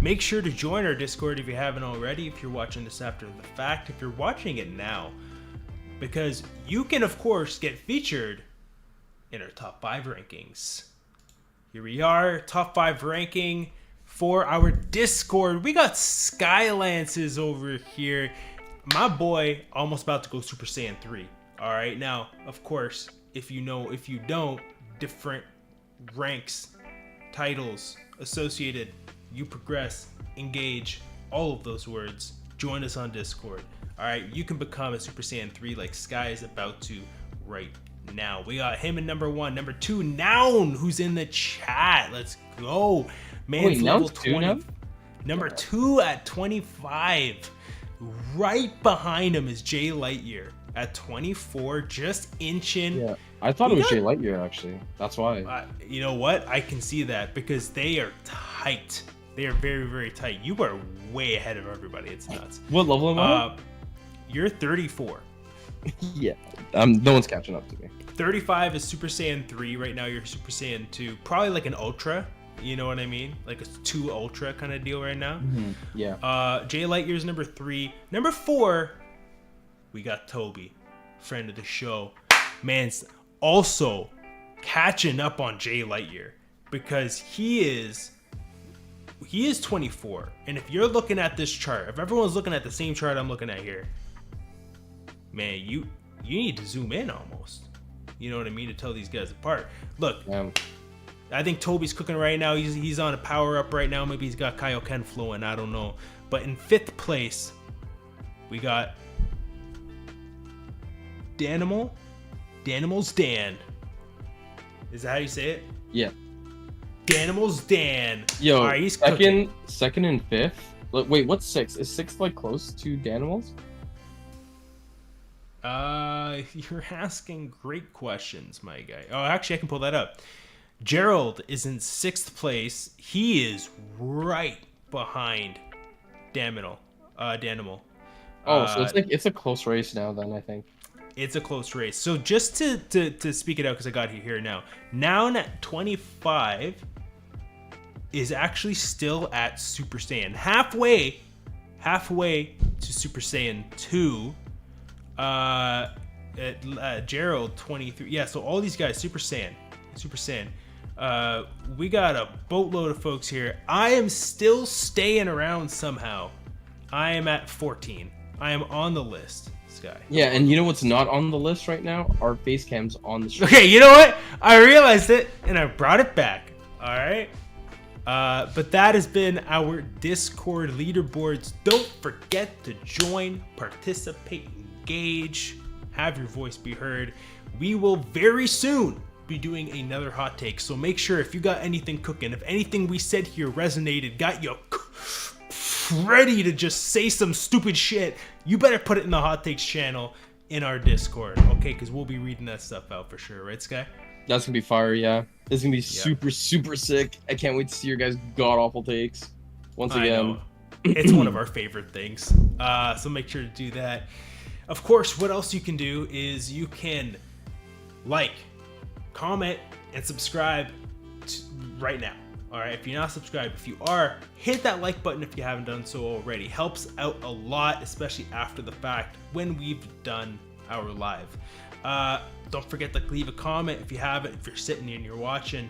Make sure to join our Discord if you haven't already, if you're watching this after the fact, if you're watching it now, because you can, of course, get featured in our top 5 rankings. Here we are, top 5 ranking for our Discord. We got Skylances over here. My boy almost about to go Super Saiyan 3. All right, now, of course, if you don't, different ranks, titles associated, you progress, engage, all of those words. Join us on Discord. All right, you can become a Super Saiyan 3 like Sky is about to right now. We got him in number 1. Number 2, Noun, who's in the chat. Let's go. Man's level 20. Number 2 at 25. Right behind him is Jay Lightyear at 24, just inching. Yeah, I thought it was Jay Lightyear, actually. That's why. You know what? I can see that because they are tight. They are very, very tight. You are way ahead of everybody. It's nuts. What level am I? You're 34. Yeah. No one's catching up to me. 35 is Super Saiyan 3. Right now you're Super Saiyan 2. Probably like an Ultra. You know what I mean? Like a 2 Ultra kind of deal right now. Mm-hmm. Yeah. Jay Lightyear's number 3. Number 4, we got Toby, friend of the show. Man's also catching up on Jay Lightyear because he is 24. And if you're looking at this chart, if everyone's looking at the same chart I'm looking at here, man, you need to zoom in almost. You know what I mean? To tell these guys apart. Look, I think Toby's cooking right now. He's on a power up right now. Maybe he's got Kaioken flowing. I don't know. But in 5th place, we got Danimal's Dan. Is that how you say it? Yeah. Danimal's Dan. Yo, all right, he's cooking. second and 5th. Wait, what's 6th? Is 6th like close to Danimals? You're asking great questions, my guy. Oh, actually, I can pull that up. Gerald is in 6th place. He is right behind Danimal. So it's a close race now. Then I think it's a close race. So just to speak it out, because I got here now. Noun at 25 is actually still at Super Saiyan, halfway to Super Saiyan 2. Gerald 23. Yeah, so all these guys Super Saiyan. We got a boatload of folks here. I am still staying around somehow. I am at 14. I am on the list, Sky. Yeah, and you know what's not on the list right now? Our face cams on the stream. Okay, you know what? I realized it and I brought it back. All right. But that has been our Discord leaderboards. Don't forget to join, participate, engage, have your voice be heard. We will very soon be doing another hot take, so make sure if you got anything cooking, if anything we said here resonated, got you ready to just say some stupid shit, you better put it in the hot takes channel in our Discord, okay? Because we'll be reading that stuff out for sure, right, Sky? That's gonna be fire, yeah. This is gonna be super, super sick. I can't wait to see your guys' god-awful takes. Once I again. know. It's one of our favorite things. So make sure to do that. Of course, what else you can do is you can like, comment, and subscribe right now. Alright, if you're not subscribed, if you are, hit that like button if you haven't done so already. Helps out a lot, especially after the fact when we've done our live. Don't forget to leave a comment if you haven't, if you're sitting and you're watching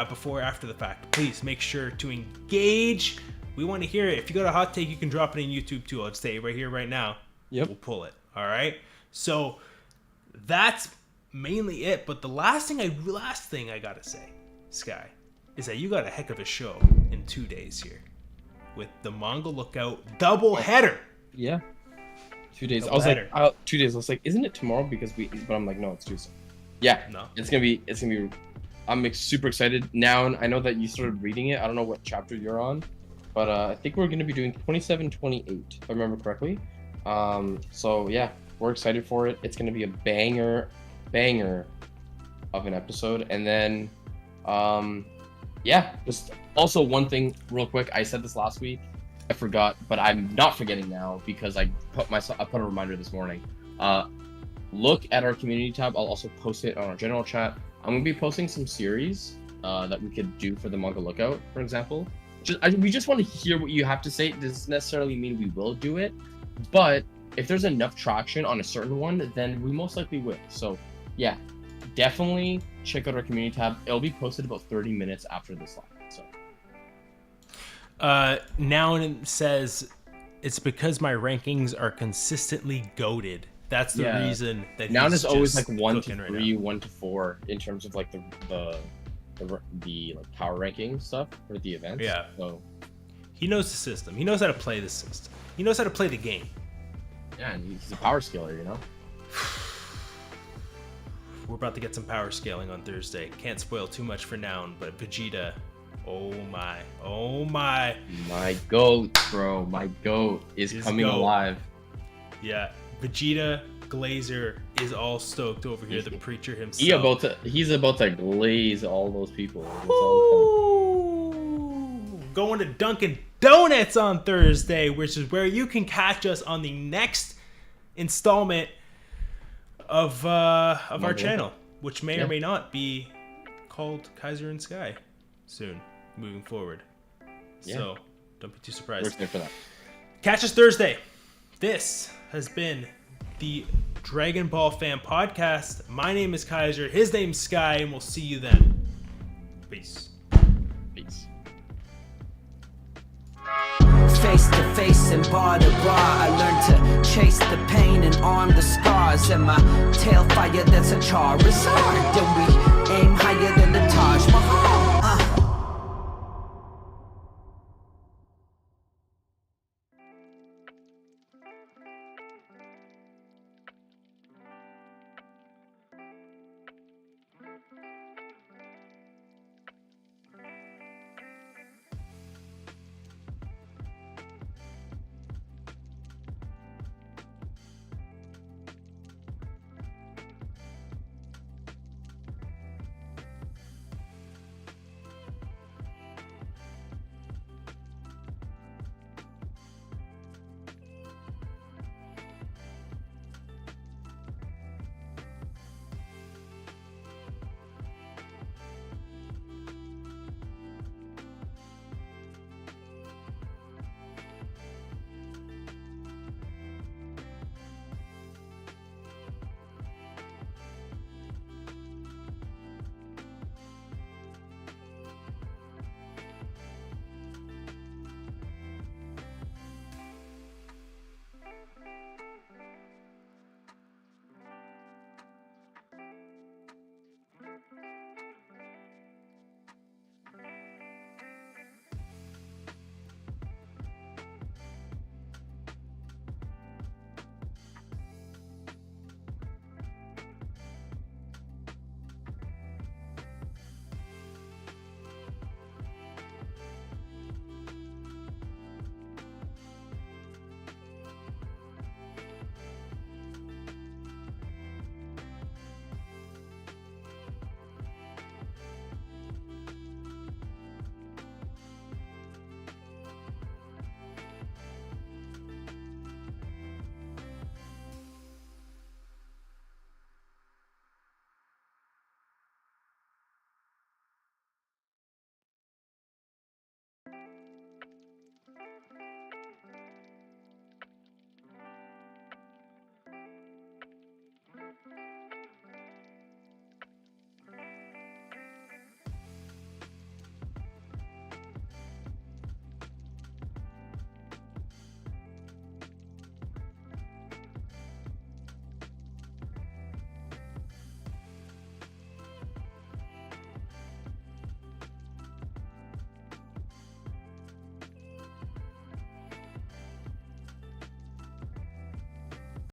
before or after the fact. Please make sure to engage. We want to hear it. If you got a hot take, you can drop it in YouTube too. I'll just say it right here, right now. Yep. We'll pull it. All right. So that's mainly it. But the last thing I gotta say, Sky, is that you got a heck of a show in 2 days here with the Manga Lookout double header. Yeah. 2 days. Double I was header. like, 2 days. I was like, isn't it tomorrow? But I'm like, no, it's Tuesday. Yeah. No. It's gonna be. I'm super excited now. I know that you started reading it. I don't know what chapter you're on, but I think we're gonna be doing 27, 28, if I remember correctly. So yeah, we're excited for it. It's gonna be a banger of an episode. And then, yeah, just also one thing real quick. I said this last week. I forgot, but I'm not forgetting now because I put a reminder this morning. Look at our community tab. I'll also post it on our general chat. I'm gonna be posting some series that we could do for the Manga Lookout, for example. We just want to hear what you have to say. It doesn't necessarily mean we will do it, but if there's enough traction on a certain one, then we most likely will. So yeah, definitely check out our community tab. It'll be posted about 30 minutes after this live. So Now it says it's because my rankings are consistently goated. That's the reason that now he's it's always just like 1 to cooking 3, right 1 to 4 in terms of like the like power ranking stuff for the events. Yeah. So he knows the system. He knows how to play the system. He knows how to play the game. yeah, and he's a power skiller, you know. We're about to get some power scaling on Thursday. Can't spoil too much for now, but Vegeta, oh my. My goat, bro. My goat is coming alive. Yeah, Vegeta Glazer is all stoked over here. The preacher himself. He's about to glaze all those people. That's all Ooh, going to Dunkin' Donuts on Thursday, which is where you can catch us on the next installment of our channel, which may or may not be called Kaiser and Sky soon, moving forward. So don't be too surprised. We're excited for that. Catch us Thursday. This has been the Dragon Ball Fan Podcast. My name is Kaiser. His name's Sky, and we'll see you then. Peace. Peace. Face to face and bar to bar, I learned to chase the pain and arm the scars. And my tail fire, that's a Charizard. Then we aim higher than the Taj Mahal.